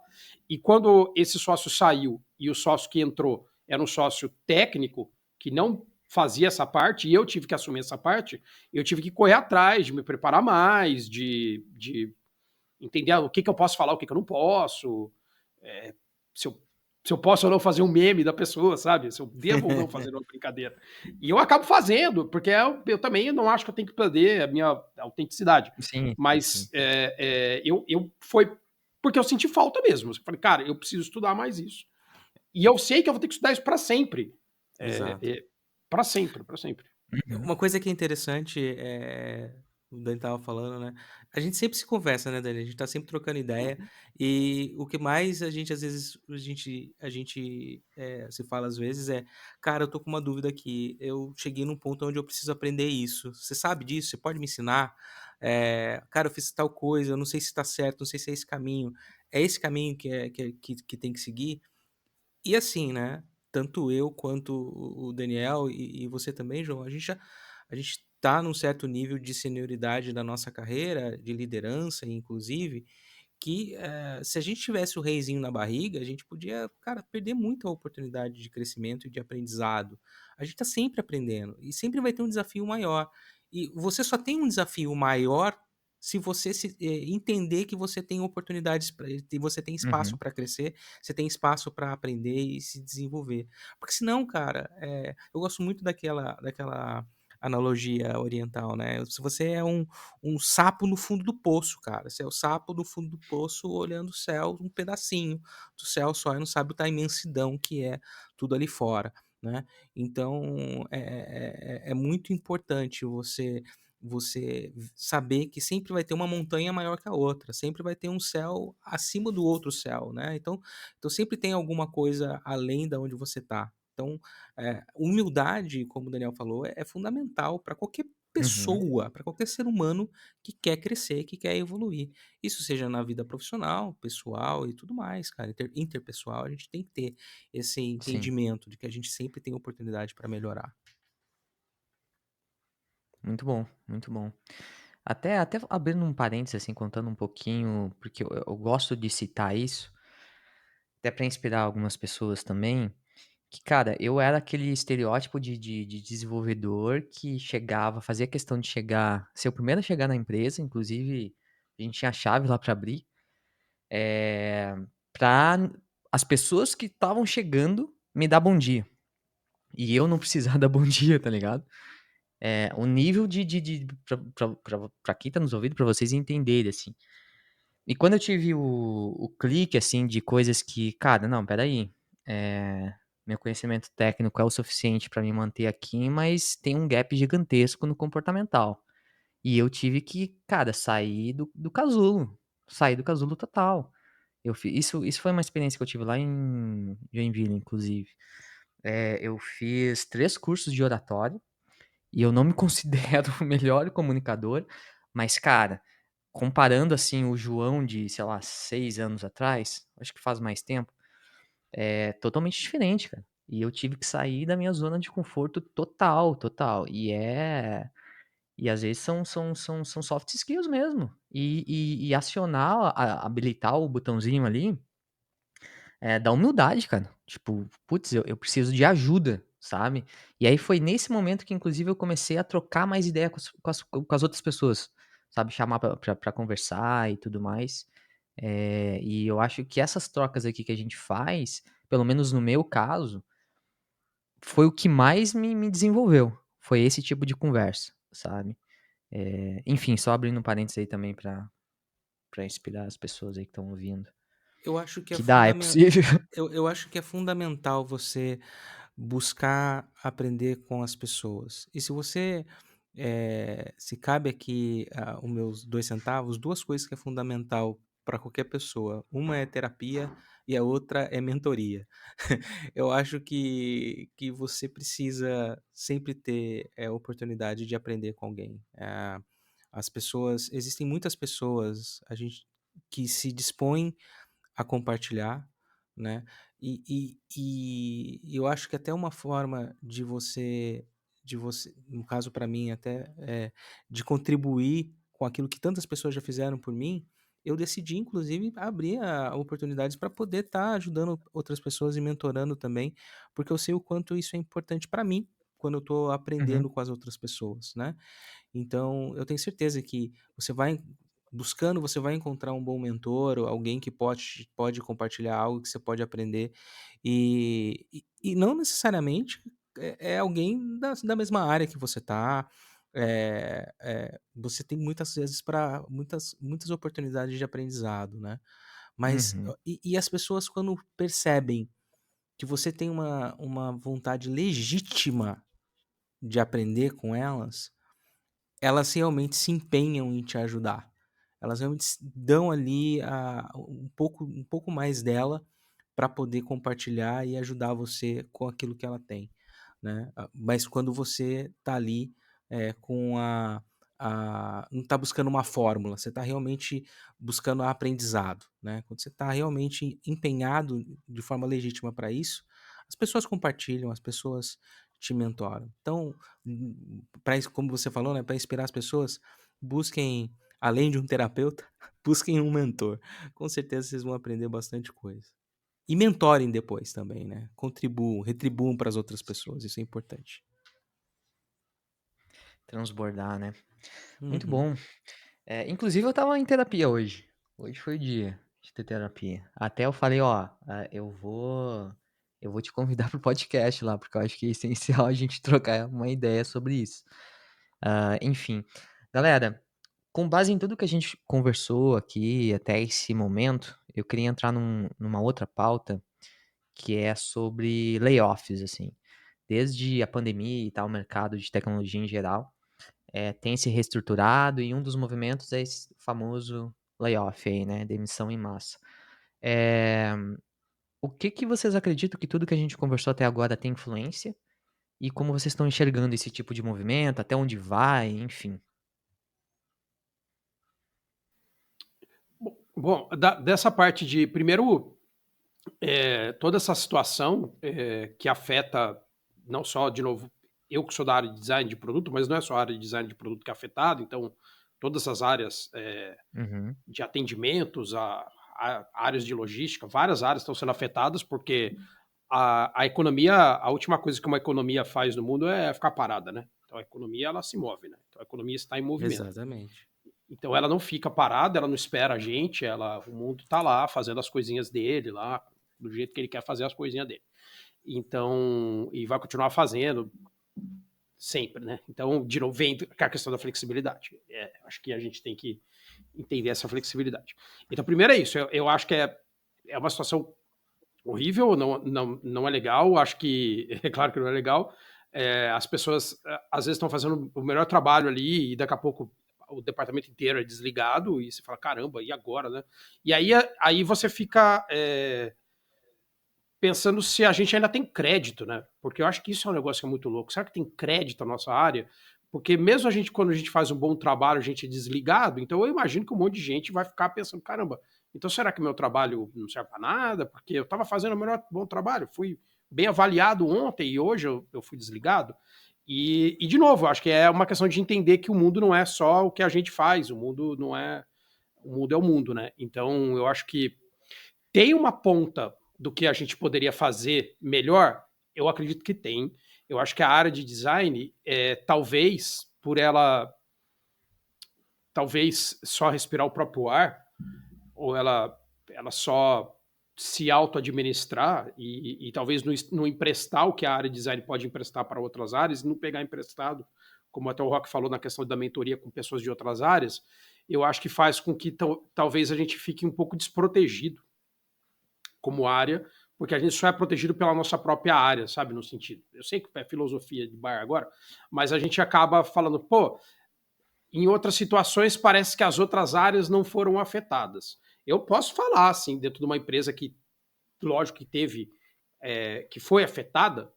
E quando esse sócio saiu e o sócio que entrou era um sócio técnico que não fazia essa parte e eu tive que assumir essa parte, eu tive que correr atrás de me preparar mais, de entender o que eu posso falar, o que eu não posso, se eu se eu posso ou não fazer um meme da pessoa, sabe? Se eu devo ou não fazer uma brincadeira. E eu acabo fazendo, porque eu também não acho que eu tenho que perder a minha autenticidade. Sim, sim, sim. Mas eu foi porque eu senti falta mesmo. Eu falei, cara, eu preciso estudar mais isso. E eu sei que eu vou ter que estudar isso para sempre. É, Exato. é, para sempre, para sempre. Uhum. Uma coisa que é interessante, o Dani estava falando, né, a gente sempre se conversa, né, Dani, a gente tá sempre trocando ideia, Uhum. e o que mais a gente, às vezes, se fala às vezes é: "Cara, eu tô com uma dúvida aqui, eu cheguei num ponto onde eu preciso aprender isso, você sabe disso? Você pode me ensinar?". Cara, eu fiz tal coisa, eu não sei se tá certo, não sei se é esse caminho. É esse caminho que tem que seguir? E assim, né, tanto eu quanto o Daniel e você também, João, a gente tá num certo nível de senioridade da nossa carreira, de liderança inclusive, que, se a gente tivesse o reizinho na barriga, a gente podia, cara, perder muita oportunidade de crescimento e de aprendizado. A gente tá sempre aprendendo e sempre vai ter um desafio maior. E você só tem um desafio maior se você entender que você tem oportunidades pra e você tem espaço Uhum, para crescer, você tem espaço para aprender e se desenvolver. Porque senão, cara, eu gosto muito daquela analogia oriental, né, se você é um sapo no fundo do poço, cara. Você é o sapo no fundo do poço olhando o céu, um pedacinho do céu só, e não sabe a imensidão que é tudo ali fora, né. Então, é muito importante você saber que sempre vai ter uma montanha maior que a outra, sempre vai ter um céu acima do outro céu, né. Então sempre tem alguma coisa além da onde você está. Então, humildade, como o Daniel falou, é fundamental para qualquer uhum. pessoa, para qualquer ser humano que quer crescer, que quer evoluir. Isso seja na vida profissional, pessoal e tudo mais, cara. Interpessoal, a gente tem que ter esse Sim, entendimento de que a gente sempre tem oportunidade para melhorar. muito bom, muito bom. Até abrindo um parênteses, assim, contando um pouquinho, porque eu gosto de citar isso, até para inspirar algumas pessoas também, que, cara, eu era aquele estereótipo de desenvolvedor que chegava, fazia questão de chegar, ser o primeiro a chegar na empresa, inclusive a gente tinha a chave lá para abrir, eh, pra as pessoas que estavam chegando me dar bom dia. E eu não precisar dar bom dia, tá ligado? O nível pra quem tá nos ouvindo, pra vocês entenderem, assim. E quando eu tive o clique, assim, de coisas que, cara, não, peraí, meu conhecimento técnico é o suficiente pra me manter aqui, mas tem um gap gigantesco no comportamental. E eu tive que, cara, sair do casulo total. Isso foi uma experiência que eu tive lá em Joinville, inclusive. Eu fiz 3 cursos de oratória, e eu não me considero o melhor comunicador, mas, cara, comparando, assim, o João de, sei lá, 6 anos atrás, acho que faz mais tempo, é totalmente diferente, cara. E eu tive que sair da minha zona de conforto total, total. E às vezes são soft skills mesmo. E acionar, habilitar o botãozinho ali, da humildade, cara. Tipo, putz, eu preciso de ajuda, sabe? E aí foi nesse momento que, inclusive, eu comecei a trocar mais ideia com as outras pessoas, sabe? Chamar pra conversar e tudo mais. E eu acho que essas trocas aqui que a gente faz, pelo menos no meu caso, foi o que mais me desenvolveu. Foi esse tipo de conversa, sabe? Enfim, só abrindo um parênteses aí também pra inspirar as pessoas aí que estão ouvindo. Eu acho que é Que dá, é fundamental. possível. Eu acho que é fundamental você buscar aprender com as pessoas. E se você, se cabe aqui os meus 2 centavos, duas coisas que é fundamental para qualquer pessoa. Uma é terapia e a outra é mentoria. Eu acho que você precisa sempre ter oportunidade de aprender com alguém. Existem muitas pessoas que se dispõem a compartilhar, né. E eu acho que até uma forma de você, no caso para mim até, de contribuir com aquilo que tantas pessoas já fizeram por mim, eu decidi inclusive abrir a oportunidades para poder estar ajudando outras pessoas e mentorando também, porque eu sei o quanto isso é importante para mim, quando eu estou Uhum, aprendendo com as outras pessoas, né. Então, eu tenho certeza que você vai encontrar um bom mentor ou alguém que pode compartilhar algo que você pode aprender. E não necessariamente é alguém da mesma área que você está. Você tem muitas vezes para muitas oportunidades de aprendizado, né? Mas uhum, e as pessoas quando percebem que você tem uma vontade legítima de aprender com elas realmente se empenham em te ajudar. Elas realmente dão ali um pouco mais dela para poder compartilhar e ajudar você com aquilo que ela tem, né. Mas quando você tá ali, com não tá buscando uma fórmula, você tá realmente buscando aprendizado, né? Quando você tá realmente empenhado de forma legítima para isso, as pessoas compartilham, as pessoas te mentoram. Então, para como você falou, né, para inspirar as pessoas, busquem, além de um terapeuta, busquem um mentor. Com certeza vocês vão aprender bastante coisa. E mentorem depois também, né? Contribuam, retribuam para as outras pessoas, isso é importante. Transbordar, né? Muito Uhum. bom. Inclusive, eu tava em terapia hoje. Hoje foi o dia de ter terapia. Até eu falei, ó, eu vou te convidar pro podcast lá, porque eu acho que é essencial a gente trocar uma ideia sobre isso. Enfim, galera, com base em tudo que a gente conversou aqui até esse momento, eu queria entrar numa outra pauta que é sobre layoffs, assim. Desde a pandemia e tal, o mercado de tecnologia em geral tem se reestruturado e um dos movimentos é esse famoso layoff aí, né? Demissão em massa. É, o que vocês acreditam que tudo que a gente conversou até agora tem influência? E como vocês estão enxergando esse tipo de movimento? Até onde vai? Enfim. Bom, dessa parte de, primeiro, toda essa situação que afeta, não só, de novo, eu que sou da área de design de produto, mas não é só a área de design de produto que é afetada, então todas as áreas Uhum. de atendimentos, a áreas de logística, várias áreas estão sendo afetadas porque a economia, a última coisa que uma economia faz no mundo é ficar parada, né? Então a economia, ela se move, né? Então a economia está em movimento. Exatamente. Então ela não fica parada, ela não espera a gente, o mundo está lá fazendo as coisinhas dele lá, do jeito que ele quer fazer as coisinhas dele. Então, e vai continuar fazendo sempre, né? Então, de novo, vem a questão da flexibilidade. Acho que a gente tem que entender essa flexibilidade. Então, primeiro é isso. Eu acho que é uma situação horrível, não é legal. Acho que, é claro que não é legal. As pessoas, às vezes, estão fazendo o melhor trabalho ali e daqui a pouco o departamento inteiro é desligado e você fala, caramba, e agora, né? E aí você fica pensando se a gente ainda tem crédito, né? Porque eu acho que isso é um negócio que é muito louco. Será que tem crédito a nossa área? Porque mesmo quando a gente faz um bom trabalho, a gente é desligado, então eu imagino que um monte de gente vai ficar pensando, caramba, então será que meu trabalho não serve para nada? Porque eu estava fazendo o melhor bom trabalho, fui bem avaliado ontem e hoje eu fui desligado. E, de novo, eu acho que é uma questão de entender que o mundo não é só o que a gente faz, o mundo não é. O mundo é o mundo, né? Então eu acho que tem uma ponta do que a gente poderia fazer melhor? Eu acredito que tem. Eu acho que a área de design, talvez, por ela talvez só respirar o próprio ar, ou ela só se auto-administrar e talvez não emprestar o que a área de design pode emprestar para outras áreas, não pegar emprestado, como até o Rock falou na questão da mentoria com pessoas de outras áreas, eu acho que faz com que talvez a gente fique um pouco desprotegido como área, porque a gente só é protegido pela nossa própria área, sabe, no sentido. Eu sei que é filosofia de bar agora, mas a gente acaba falando, pô, em outras situações parece que as outras áreas não foram afetadas. Eu posso falar, assim, dentro de uma empresa que, lógico, que teve, que foi afetada,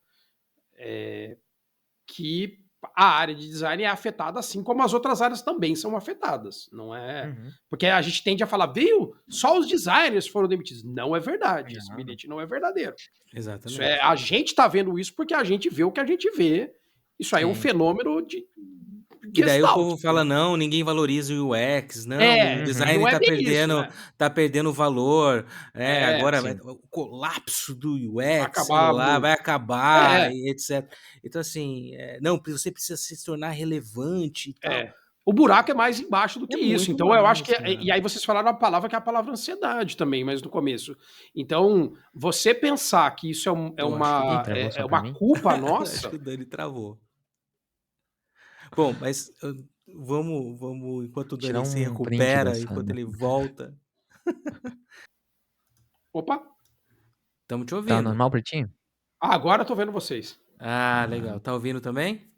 que a área de design é afetada assim como as outras áreas também são afetadas, não é? Uhum. Porque a gente tende a falar, viu, só os designers foram demitidos. Não é verdade, esse Não. bilhete não é verdadeiro. Isso Exatamente. a gente está vendo isso porque a gente vê o que a gente vê. Isso aí é um Sim. fenômeno de E daí o Gestalt. povo fala, não, ninguém valoriza o UX, não, o Uhum. design não é bem isso, né? tá perdendo valor, agora Sim. o colapso do Vai UX, sei acabar lá, vai muito. acabar, e etc. Então, assim, não, você precisa se tornar relevante e tal. O buraco é mais embaixo do É que isso. muito Então, eu acho mais, que. E cara. aí, vocês falaram a palavra que é a palavra ansiedade também, mas no começo. Então, você pensar que isso Eu acho que o Ih, Dani, travou só é pra uma mim? culpa acho que nossa. o Dani travou. Bom, mas vamos, enquanto o Tirar Dani se um print recupera, dessa, enquanto né? ele volta, Opa, estamos te Tá ouvindo. normal pra ti? agora eu tô vendo vocês. Ah, legal. Tá ouvindo também?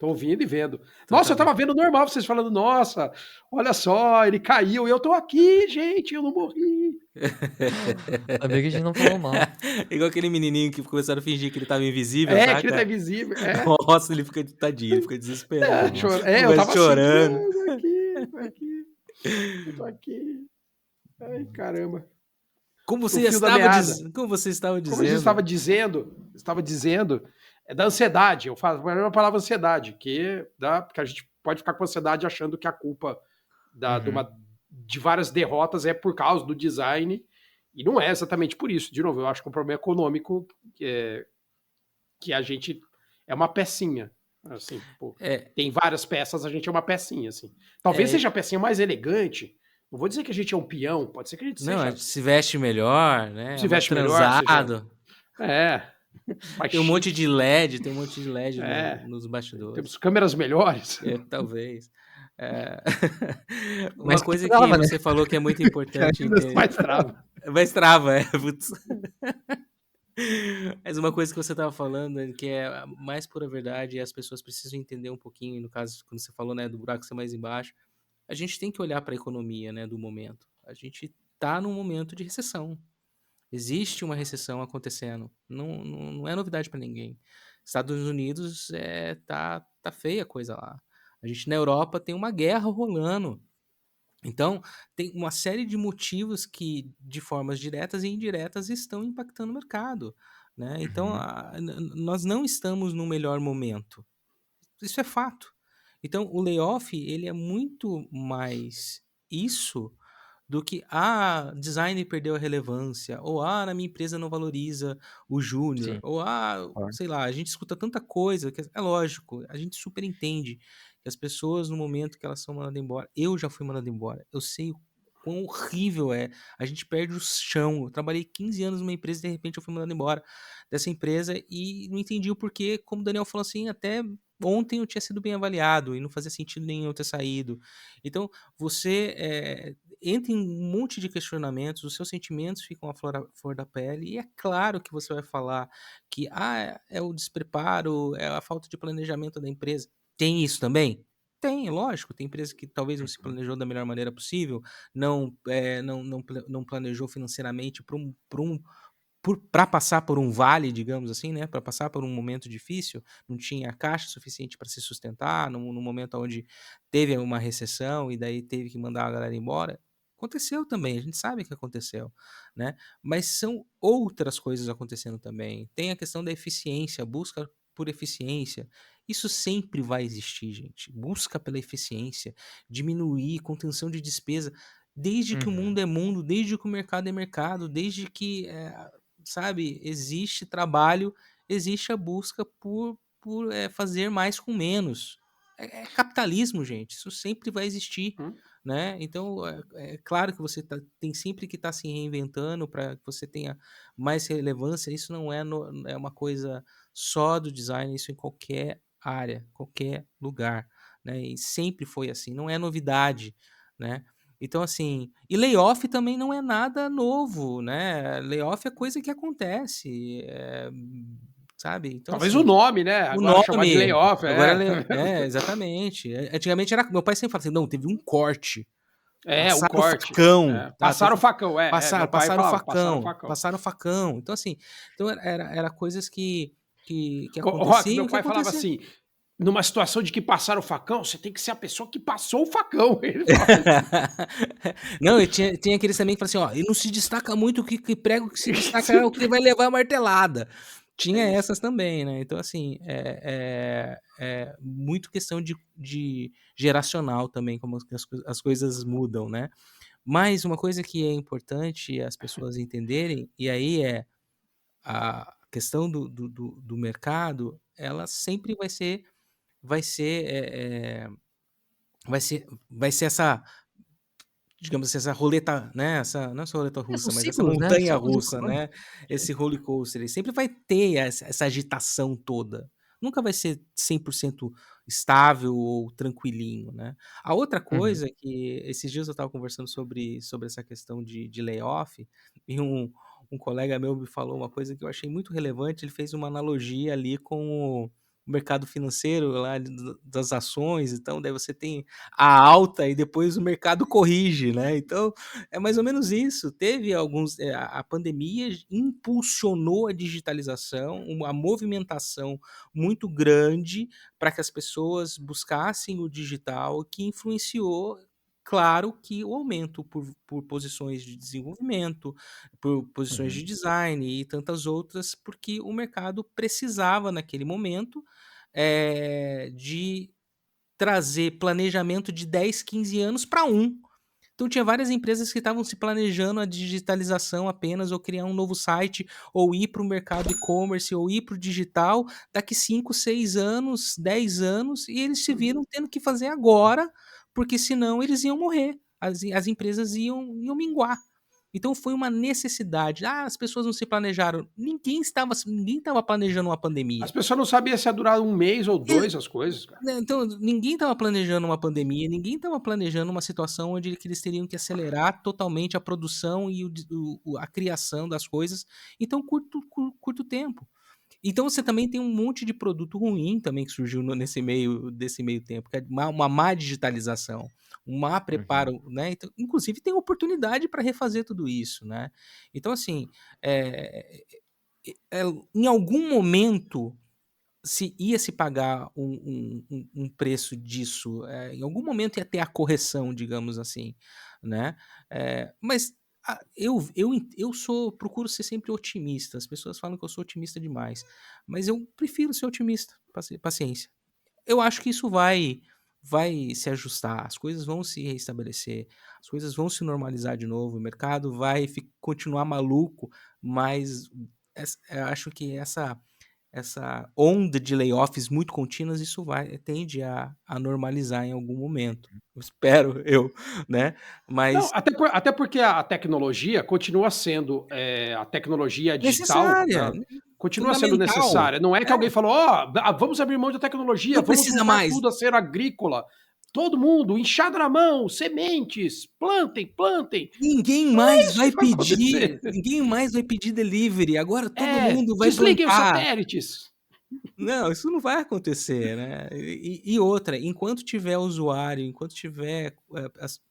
Tô ouvindo e vendo. Então Nossa, tá eu bem. tava vendo normal vocês falando, nossa, olha só, ele caiu e eu tô aqui, gente, eu não morri. Ainda bem que a gente não falou mal. Igual aquele menininho que começaram a fingir que ele tava invisível, É, que ele tá saca? invisível. É, Nossa, ele fica tadinho, ele fica desesperado. Nossa. é, eu Começa tava assim, chorando. eu tô aqui, tô aqui, eu tô aqui. Ai, caramba. Como No você fio da estava, meada. como você estava Como a gente dizendo. estava dizendo, é da ansiedade. Eu falo a palavra ansiedade, porque a gente pode ficar com ansiedade achando que a culpa Uhum. de várias derrotas é por causa do design, e não é exatamente por isso. De novo, eu acho que é um problema econômico que a gente é uma pecinha. Assim, pô, É, tem várias peças, a gente é uma pecinha. Assim. Talvez é, seja a pecinha mais elegante. Não vou dizer que a gente é um peão, pode ser que a gente não, a seja gente se veste melhor, né? É se mais veste melhor, seja. transado. É, mais Tem um monte de chique. LED, tem um monte de LED É, nos bastidores. temos câmeras melhores. É, talvez. É. Mas Uma que coisa que trava, né? você falou que é muito Que importante ainda entender. mais trava. Mas trava, é. Putz. Mas uma coisa que você estava falando, que é a mais pura verdade, e as pessoas precisam entender um pouquinho, no caso, quando você falou, né, do buraco ser mais embaixo, a gente tem que olhar para a economia, né, do momento. A gente está num momento de recessão. Existe uma recessão acontecendo. Não é novidade para ninguém. Estados Unidos tá feia a coisa lá. A gente na Europa tem uma guerra rolando. Então, tem uma série de motivos que, de formas diretas e indiretas, estão impactando o mercado, né? Então, Uhum. nós não estamos no melhor momento. Isso é fato. Então, o layoff, ele é muito mais isso do que design perdeu a relevância, ou na minha empresa não valoriza o júnior, Sim, ou concordo. sei lá, a gente escuta tanta coisa que é lógico, a gente super entende que as pessoas no momento que elas são mandadas embora, eu já fui mandado embora, eu sei o quão horrível é, a gente perde o chão. Eu trabalhei 15 anos numa empresa e de repente eu fui mandado embora dessa empresa e não entendi o porquê, como o Daniel falou assim, até ontem eu tinha sido bem avaliado e não fazia sentido nenhum eu ter saído. Então, você entra em um monte de questionamentos, os seus sentimentos ficam à flor da pele, e é claro que você vai falar que é o despreparo, é a falta de planejamento da empresa. Tem isso também? Tem, lógico, tem empresa que talvez não se Uhum. planejou da melhor maneira possível, não planejou financeiramente para passar por um vale, digamos assim, né, para passar por um momento difícil, não tinha caixa suficiente para se sustentar, no momento onde teve uma recessão e daí teve que mandar a galera embora. Aconteceu também, a gente sabe que aconteceu, né? Mas são outras coisas acontecendo também. Tem a questão da eficiência, a busca por eficiência. Isso sempre vai existir, gente. Busca pela eficiência, diminuir, contenção de despesa, desde que o Uhum. mundo é mundo, desde que o mercado é mercado, desde que sabe, existe trabalho, existe a busca por fazer mais com menos. É capitalismo, gente, isso sempre vai existir, Hum? né? Então, é claro que você tem sempre que estar se reinventando para que você tenha mais relevância. Isso não é uma coisa só do design, isso em qualquer área, qualquer lugar, né? E sempre foi assim, não é novidade, né? Então, assim, e layoff também não é nada novo, né? Layoff é coisa que acontece, sabe? Então, Talvez o assim, nome, né? o Agora chamar de nome, layoff, agora é. exatamente. Antigamente era, meu pai sempre fala assim, não, teve um corte, É, o passaram o corte. facão, É. tá? Passaram o facão, meu pai Passaram o falava, passaram o facão, facão. passaram o facão. Então, assim, então era coisas que O Rock, aconteciam, meu que pai falava aconteciam. assim, numa situação de que passaram o facão, você tem que ser a pessoa que passou o facão. Ele falava isso. Não, e tinha aqueles também que falavam assim, ó, e não se destaca muito que prego que se destaca é o que vai levar a martelada. É Tinha isso. essas também, né? Então, assim, é muito questão de geracional também, como as coisas mudam, né? Mas uma coisa que é importante as pessoas entenderem, e aí a questão do mercado, ela sempre vai ser, vai ser essa, digamos assim, essa roleta, né, não essa roleta São russa, mas essa ciclos, né? montanha São os russa, ciclos. né, esse roller coaster, ele sempre vai ter essa agitação toda. Nunca vai ser 100% estável ou tranquilinho, né. A outra Uhum. coisa que esses dias eu estava conversando sobre essa questão de layoff, e um colega meu me falou uma coisa que eu achei muito relevante, ele fez uma analogia ali com o mercado financeiro lá das ações, então daí você tem a alta e depois o mercado corrige, né? Então é mais ou menos isso. Teve alguns, a pandemia impulsionou a digitalização, uma movimentação muito grande para que as pessoas buscassem o digital, que influenciou, claro, que o aumento por posições de desenvolvimento, por posições de Uhum. design e tantas outras, porque o mercado precisava naquele momento, de trazer planejamento de 10, 15 anos para um. Então tinha várias empresas que estavam se planejando a digitalização apenas, ou criar um novo site, ou ir para o mercado e-commerce, ou ir para o digital daqui 5, 6 anos, 10 anos, e eles se viram tendo que fazer agora, porque senão eles iam morrer, as empresas iam minguar. Então foi uma necessidade. Ah, as pessoas não se planejaram. Ninguém estava planejando uma As pandemia. pessoas não sabiam se ia durar um mês ou E- dois as coisas, cara. né, então, ninguém estava planejando uma pandemia, ninguém estava planejando uma situação onde que eles teriam que acelerar totalmente a produção e a criação das coisas. Então, curto tempo. Então você também tem um monte de produto ruim também que surgiu desse meio tempo, que é uma má digitalização, um má Uhum. preparo, né? Então, inclusive tem oportunidade para refazer tudo isso, né? Então, assim, é, em algum momento se ia se pagar um preço disso, em algum momento ia ter a correção, digamos assim, né. Mas eu procuro ser sempre otimista, as pessoas falam que eu sou otimista demais, mas eu prefiro ser otimista, paciência. Eu acho que isso vai se ajustar, as coisas vão se restabelecer, as coisas vão se normalizar de novo, o mercado vai continuar maluco, mas eu acho que essa onda de layoffs muito contínuas, isso tende a normalizar em algum momento. Eu espero eu, né, Não, mas até porque a tecnologia continua sendo, a tecnologia digital, necessária, né, continua sendo fundamental. necessária. Não é que É, alguém falou: "Ó, vamos abrir mão da tecnologia, não vamos precisa voltar mais. tudo a ser agrícola. Todo mundo, enxada na mão, sementes, plantem, plantem". Ninguém Não é mais isso que vai vai acontecer. pedir ninguém mais vai pedir delivery, agora todo É, mundo vai desliguem os plantar. satélites. Não, isso não vai acontecer, né. E outra, enquanto tiver usuário, enquanto tiver,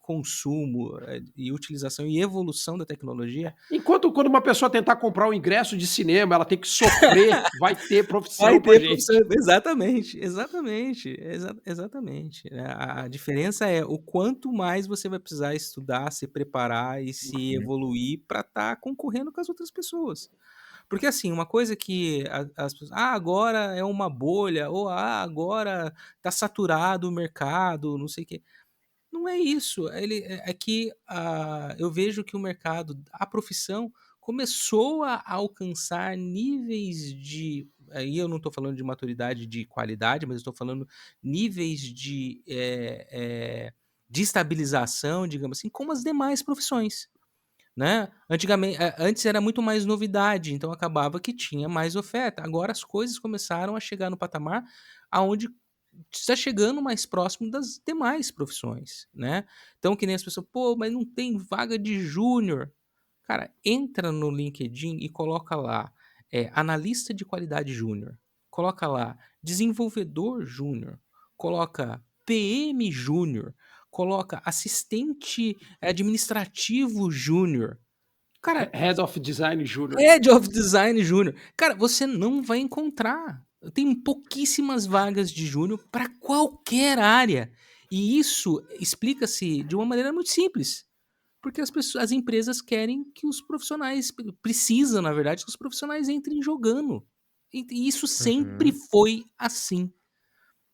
consumo, e utilização e evolução da tecnologia, Enquanto quando uma pessoa tentar comprar um ingresso de cinema, ela tem que sofrer, vai ter vai profissão pra ter profissão, gente. exatamente, exatamente, exatamente, né. A diferença é o quanto mais você vai precisar estudar, se preparar e se Uhum. evoluir para estar concorrendo com as outras pessoas. Porque, assim, uma coisa que as pessoas: "Ah, agora é uma bolha", ou "Ah, agora tá saturado o mercado", não sei o quê. Não é isso, é que, eu vejo que o mercado, a profissão começou a alcançar níveis de, aí eu não estou falando de maturidade de qualidade, mas estou falando níveis de estabilização, digamos assim, como as demais profissões, né. Antes era muito mais novidade, então acabava que tinha mais oferta. Agora as coisas começaram a chegar no patamar aonde está chegando mais próximo das demais profissões, né. Então que nem as pessoas: "Pô, mas não tem vaga de júnior". Cara, entra no LinkedIn e coloca lá, analista de qualidade júnior, coloca lá desenvolvedor júnior, coloca PM júnior, coloca assistente administrativo júnior. Cara, Head of Design Júnior. Head of Design Júnior. Cara, você não vai encontrar. Tem pouquíssimas vagas de júnior para qualquer área. E isso explica-se de uma maneira muito simples. Porque as empresas querem que os profissionais, precisam, na verdade, que os profissionais entrem jogando. E isso sempre Uhum. foi assim.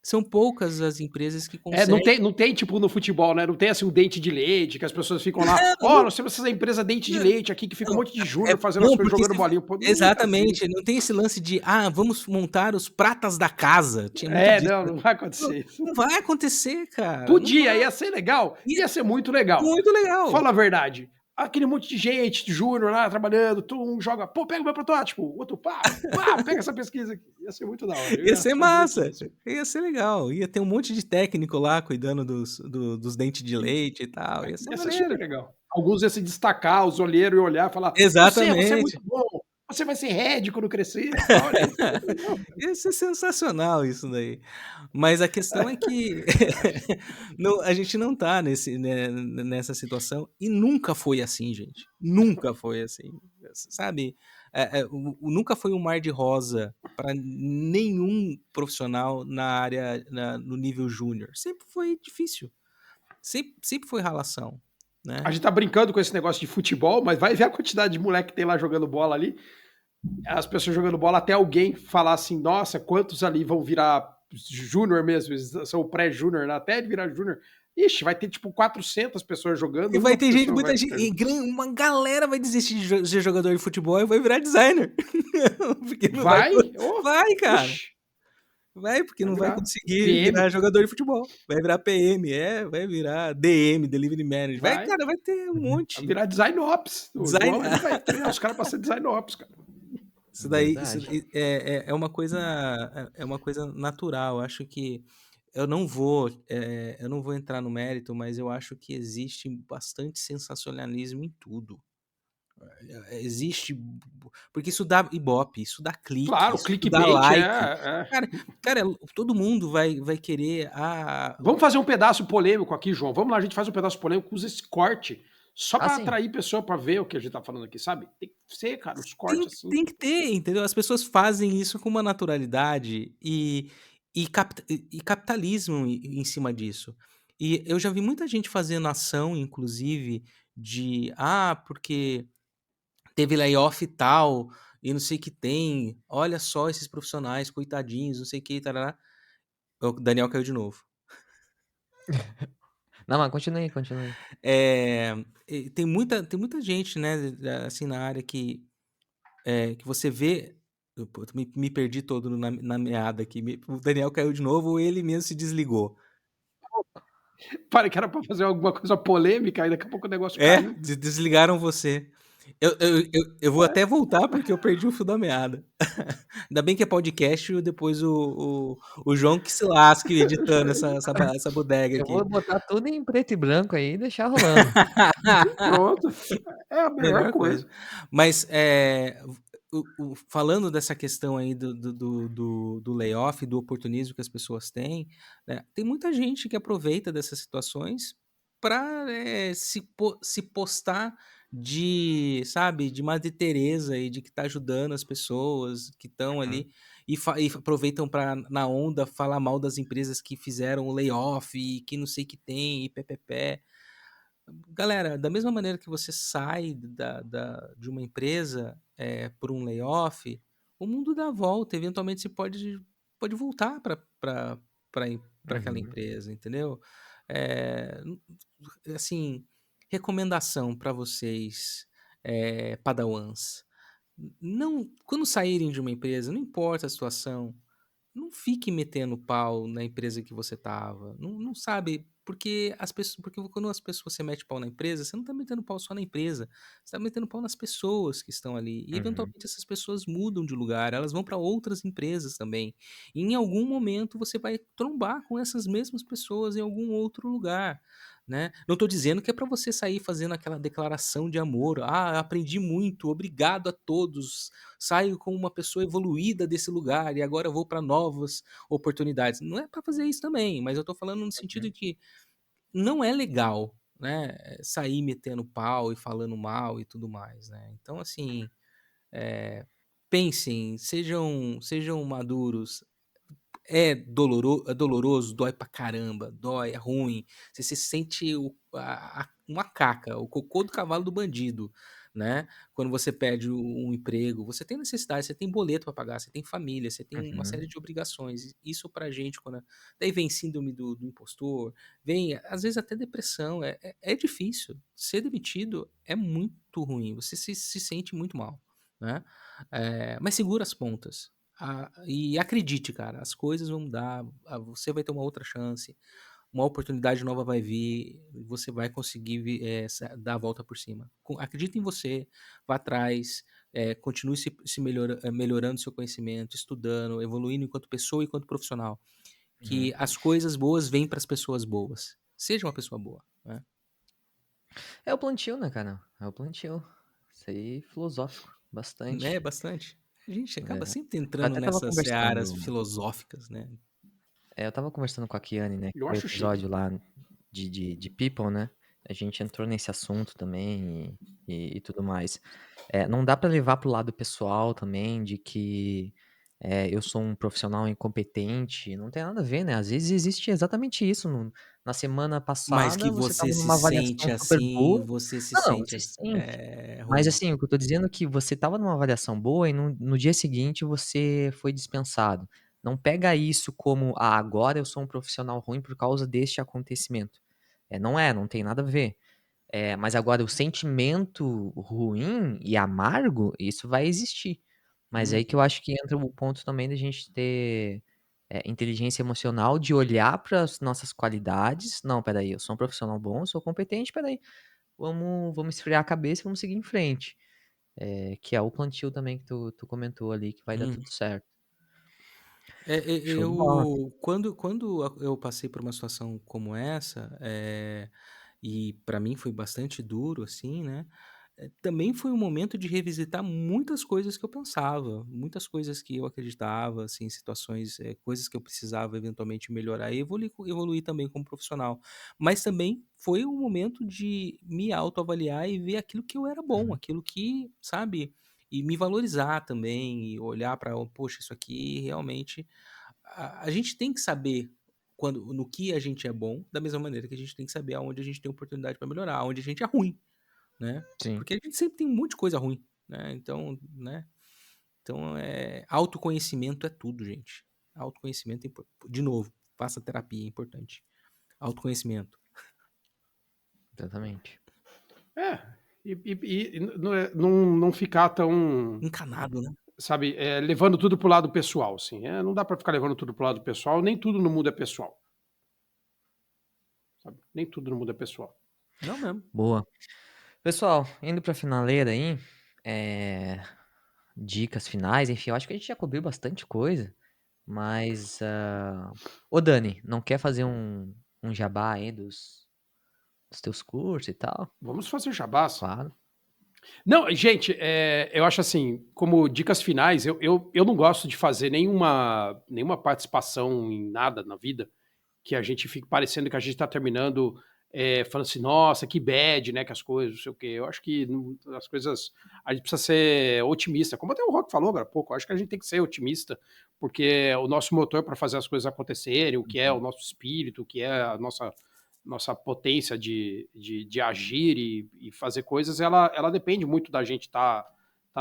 São poucas as empresas que É, não conseguem. tem, não tem tipo no futebol, né? Não tem assim um dente de leite que as pessoas ficam lá. Não, Ó, nós temos essa empresa dente de não, leite aqui que fica um não. monte de É, júnior fazendo as não, coisas, porque jogando bolinha. Pô, não é assim. exatamente, não tem esse lance de: "Ah, vamos montar os pratas da casa", tinha muito É, disso, não, né. não vai Não, acontecer isso. não vai acontecer, cara, não Podia, vai. ia ser legal, Ia ia ser muito legal. muito legal. Fala a verdade. Aquele monte de gente, de júnior lá trabalhando, tu um joga, pô, pega o meu protótipo, o outro, pá, pá, pega essa pesquisa aqui. Ia ser muito da hora, eu Ia ia ser achar muito massa, isso. ia ser legal, ia ter um monte de técnico lá cuidando dos dentes de leite e tal, ia ser Ia ser maneiro. super legal. Alguns iam se destacar, os olheiros iam olhar e falar: você é muito Exatamente. bom. Você vai ser head quando crescer. Olha isso. Eu falei, não. Ia ser sensacional isso daí. Mas a questão é que a gente não tá nessa situação e nunca foi assim, gente. Nunca foi assim. Sabe? Nunca foi um mar de rosa para nenhum profissional na área, no nível júnior. Sempre foi difícil. Sempre foi ralação, né? A gente tá brincando com esse negócio de futebol, mas vai ver a quantidade de moleque que tem lá jogando bola ali. As pessoas jogando bola, até alguém falar assim, nossa, quantos ali vão virar júnior mesmo, eles são pré-júnior, né? Até virar júnior. Ixi, vai ter tipo 400 pessoas jogando, E vai uma ter gente, pessoa vai muita gente, ficar jogando. uma galera vai desistir de ser jogador de futebol e vai virar designer. Porque não vai, Vai? Oh, vai, cara. ixi, Vai, porque vai não vai virar conseguir virar PM, jogador de futebol. Vai virar PM, vai virar DM, Delivery Manager. Vai, vai, cara, vai ter um vai monte. virar design ops. O Design, João ali vai treinar os caras pra ser design ops, cara. isso Verdade. é uma coisa natural. Eu acho que eu não vou entrar no mérito, mas eu acho que existe bastante sensacionalismo em tudo. Existe, porque isso dá ibope, isso dá clique, Claro, isso dá clickbait like. é. Cara, cara, todo mundo vai querer Vamos fazer um pedaço polêmico aqui, João. Vamos lá, a gente faz um pedaço polêmico, usa esse corte só Ah, pra sim. atrair pessoa pra ver o que a gente tá falando aqui, sabe? Tem que ser, cara, os tem, cortes assim. tem que ter, entendeu? As pessoas fazem isso com uma naturalidade e capitalismo em cima disso. E eu já vi muita gente fazendo ação, inclusive, porque teve layoff e tal, e não sei o que tem, olha só esses profissionais, coitadinhos, não sei o que, tarará. O Daniel caiu de novo. Não, mas continue, continue. E tem muita gente, né, assim, na área que você vê. Pô, eu me perdi todo na meada aqui. O Daniel caiu de novo ou ele mesmo se desligou? Para que era pra fazer alguma coisa polêmica, aí daqui a pouco o negócio É, caiu. desligaram você. Eu vou até voltar porque eu perdi o fio da meada. Ainda bem que é podcast e depois o João que se lasque editando essa bodega Eu aqui. vou botar tudo em preto e branco aí e deixar rolando. Pronto. É a melhor Melhor coisa. coisa. Mas, falando dessa questão aí do layoff, do oportunismo que as pessoas têm, né, tem muita gente que aproveita dessas situações para se postar sabe, de Madre Teresa e de que tá ajudando as pessoas que estão Uhum. ali e aproveitam para na onda, falar mal das empresas que fizeram o layoff e que não sei o que tem e pé. Galera, da mesma maneira que você sai de uma empresa por um layoff, o mundo dá a volta. Eventualmente você pode voltar para aquela Uhum. empresa, entendeu? É, assim, recomendação para vocês, padawans. Não, quando saírem de uma empresa, não importa a situação, não fique metendo pau na empresa que você tava. Não sabe, porque quando as pessoas você mete pau na empresa, você não tá metendo pau só na empresa, você tá metendo pau nas pessoas que estão ali. E Uhum. eventualmente essas pessoas mudam de lugar, elas vão para outras empresas também. E em algum momento você vai trombar com essas mesmas pessoas em algum outro lugar, né? Não tô dizendo que é para você sair fazendo aquela declaração de amor. Ah, aprendi muito, obrigado a todos, saio como uma pessoa evoluída desse lugar e agora vou para novas oportunidades. Não é para fazer isso também, mas eu tô falando no sentido de que não é legal, né, sair metendo pau e falando mal e tudo mais, né. Então, assim, pensem, sejam maduros. É doloroso, dói pra caramba, dói, é ruim. Você se sente uma caca, o cocô do cavalo do bandido, né? Quando você perde um emprego, você tem necessidade, você tem boleto pra pagar, você tem família, você tem uma Uhum. série de obrigações. Isso pra gente, daí vem síndrome do impostor, vem às vezes até depressão. É difícil. Ser demitido é muito ruim, você se sente muito mal, né? Mas segura as pontas. E acredite, cara, as coisas vão mudar, você vai ter uma outra chance, uma oportunidade nova vai vir, você vai conseguir dar a volta por cima. Acredita em você, vá atrás, continue melhorando seu conhecimento, estudando, evoluindo enquanto pessoa e enquanto profissional. Uhum. Que as coisas boas vêm para as pessoas boas. Seja uma pessoa boa, né? É o plantio, né, cara? É o plantio. Isso aí, filosófico. bastante. né? Bastante. A gente acaba É. sempre Eu entrando até estava nessas searas conversando filosóficas, né? eu estava conversando com a Kiane, né, que Eu foi o acho chique. episódio lá de People, né, a gente entrou nesse assunto também e tudo mais. Não dá pra levar para o lado pessoal também de que, eu sou um profissional incompetente, não tem nada a ver, né, às vezes existe exatamente isso, na semana Mas que passada você você estava se numa avaliação sente super assim, boa. você se Não, sente você sente. Mas ruim. assim, o que eu tô dizendo é que você estava numa avaliação boa e no dia seguinte você foi dispensado. Não pega isso como: "Ah, agora eu sou um profissional ruim por causa deste acontecimento". Não tem nada a ver. Mas agora o sentimento ruim e amargo, isso vai existir. Mas é aí que eu acho que entra o ponto também da gente ter, inteligência emocional de olhar para as nossas qualidades: "Não, espera aí, eu sou um profissional bom, eu sou competente, espera aí, vamos esfriar a cabeça e vamos seguir em frente". Que é o plantio também que tu comentou ali, que vai dar Hum. tudo certo. Show de bola. Eu quando eu passei por uma situação como essa, e para mim foi bastante duro, assim, né, também foi um momento de revisitar muitas coisas que eu pensava, muitas coisas que eu acreditava, assim, situações, coisas que eu precisava eventualmente melhorar e evoluir também como profissional. Mas também foi um momento de me autoavaliar e ver aquilo que eu era bom, Uhum. aquilo que, sabe, e me valorizar também e olhar para, poxa, isso aqui realmente a gente tem que saber quando no que a gente é bom, da mesma maneira que a gente tem que saber aonde a gente tem oportunidade para melhorar, aonde a gente é ruim, né. Sim, Porque a gente sempre tem um monte de coisa ruim, né, então, né, então, autoconhecimento é tudo, gente. Autoconhecimento é impor de novo, faça terapia, é importante. Autoconhecimento. exatamente. É, e não ficar tão, Encanado, né. sabe, levando tudo pro lado pessoal, assim. Não dá pra ficar levando tudo pro lado pessoal, nem tudo no mundo é pessoal, sabe? Nem tudo no mundo é pessoal. Não mesmo. Boa. Pessoal, indo pra finaleira aí, dicas finais, enfim, eu acho que a gente já cobriu bastante coisa, mas, ô Dani, não quer fazer um jabá aí dos teus cursos e tal? Vamos fazer jabás. Claro. Não, gente, eu acho assim, como dicas finais, eu não gosto de fazer nenhuma participação em nada na vida que a gente fique parecendo que a gente está terminando falando assim, nossa, que bad, né? Que as coisas, não sei o quê. Eu acho que as coisas. A gente precisa ser otimista. Como até o Rock falou agora há pouco, eu acho que a gente tem que ser otimista, porque o nosso motor para fazer as coisas acontecerem, o que é o Uhum. nosso espírito, o que é a nossa potência de agir e fazer coisas, ela depende muito da gente tá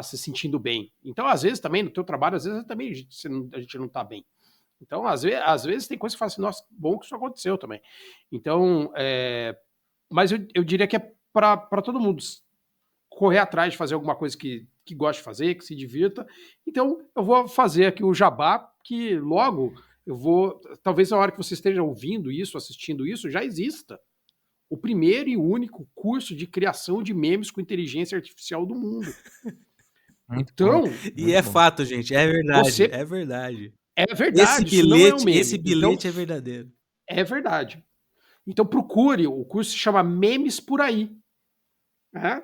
se sentindo bem. Então, às vezes, também no teu trabalho, às vezes também a gente não tá bem. Então, às vezes tem coisa que fala assim, nossa, bom que isso aconteceu também. Então, mas eu diria que é para todo mundo correr atrás de fazer alguma coisa que gosta de fazer, que se divirta. Então, eu vou fazer aqui o jabá, que logo eu vou. Talvez na hora que você esteja ouvindo isso, assistindo isso, já exista o primeiro e único curso de criação de memes com inteligência artificial do mundo. Muito bom, Então, E muito é bom. fato, gente, é verdade, você. é verdade. É verdade, isso não é um Esse meme. Então, bilhete é verdadeiro. é verdade. Então procure, o curso se chama Memes por Aí. Né?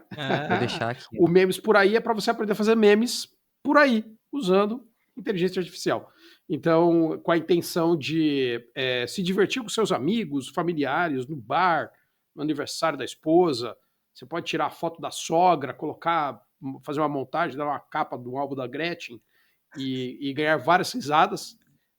Vou Ah, deixar aqui, O ó. Memes por Aí é para você aprender a fazer memes por aí, usando inteligência artificial. Então, com a intenção de se divertir com seus amigos, familiares, no bar, no aniversário da esposa. Você pode tirar a foto da sogra, colocar, fazer uma montagem, dar uma capa do álbum da Gretchen e ganhar várias risadas.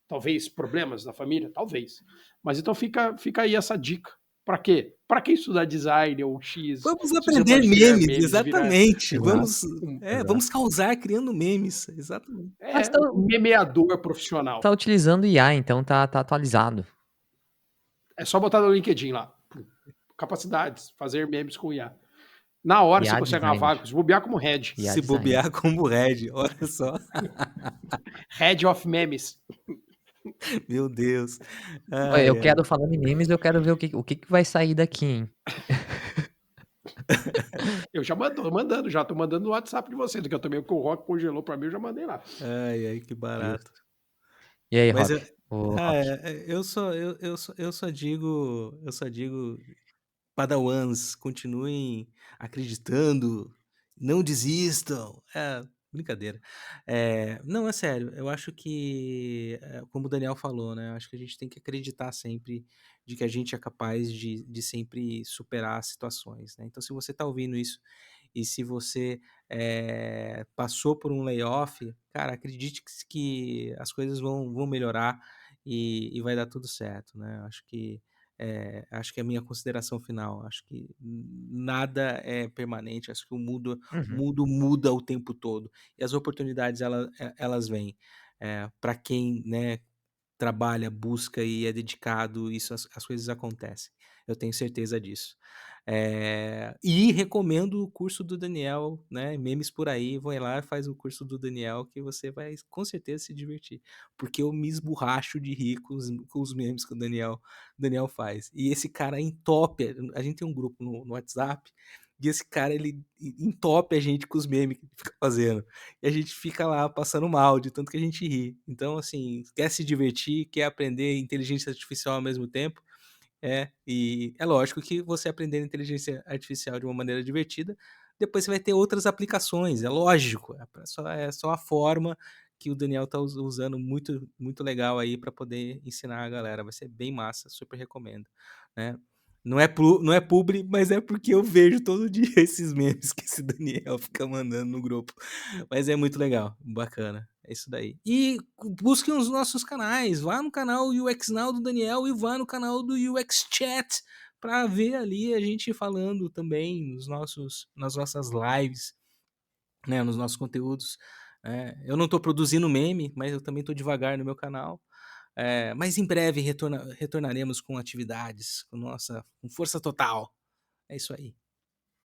Talvez problemas da família, talvez. Mas então fica aí essa dica. Para quê? Para quem estudar design ou X, vamos se você aprender pode criar memes, memes e virar exatamente. Exato, exato. Vamos causar criando memes, exatamente. Mas tá um memeador profissional. tá utilizando IA, então tá atualizado. É só botar no LinkedIn lá. Capacidades, fazer memes com IA. Na hora você IA consegue uma designer, vaga, se bobear como head. IA Se designer. bobear como Red, olha só. Head of memes. Meu Deus. Olha, eu Ai, ai. quero falando em memes, eu quero ver o que vai sair daqui, hein. Eu já mandando, já tô mandando no WhatsApp de vocês, que eu também, o que o Rock congelou para mim, eu já mandei lá. Ai, ai, que barato. Justo. E aí, Mas eu, Rock? Ô, Rock. eu só digo, Padawans, continuem acreditando, não desistam. Brincadeira. Não, é sério, eu acho que, como o Daniel falou, né, acho que a gente tem que acreditar sempre de que a gente é capaz de sempre superar as situações, né. Então se você tá ouvindo isso e se você, passou por um layoff, cara, acredite que as coisas vão melhorar e vai dar tudo certo, né. Acho que é a minha consideração final, acho que nada é permanente, acho que o Uhum, mundo muda o tempo todo. E as oportunidades elas vêm, para quem, né, trabalha, busca e é dedicado, isso as coisas acontecem. Eu tenho certeza disso. E recomendo o curso do Daniel, né, memes por aí, vai lá e faz o curso do Daniel que você vai com certeza se divertir, porque eu me esborracho de rir com os memes que o Daniel faz. E esse cara entope, a gente tem um grupo no WhatsApp, e esse cara ele entope a gente com os memes que ele fica fazendo. E a gente fica lá passando mal de tanto que a gente ri. Então, assim, quer se divertir, quer aprender inteligência artificial ao mesmo tempo, e é lógico que você aprendendo inteligência artificial de uma maneira divertida, depois você vai ter outras aplicações, é lógico, é só a forma que o Daniel tá usando muito muito legal aí para poder ensinar a galera, vai ser bem massa, super recomendo, né. Não é publi, mas é porque eu vejo todo dia esses memes que esse Daniel fica mandando no grupo. Mas é muito legal, bacana. É isso daí. E busquem os nossos canais. Vá no canal UX Now do Daniel e vá no canal do UX Chat para ver ali a gente falando também nas nossas lives, né, nos nossos conteúdos. Eu não estou produzindo meme, mas eu também estou devagar no meu canal. Mas em breve retornaremos com atividades, com força total. É isso aí.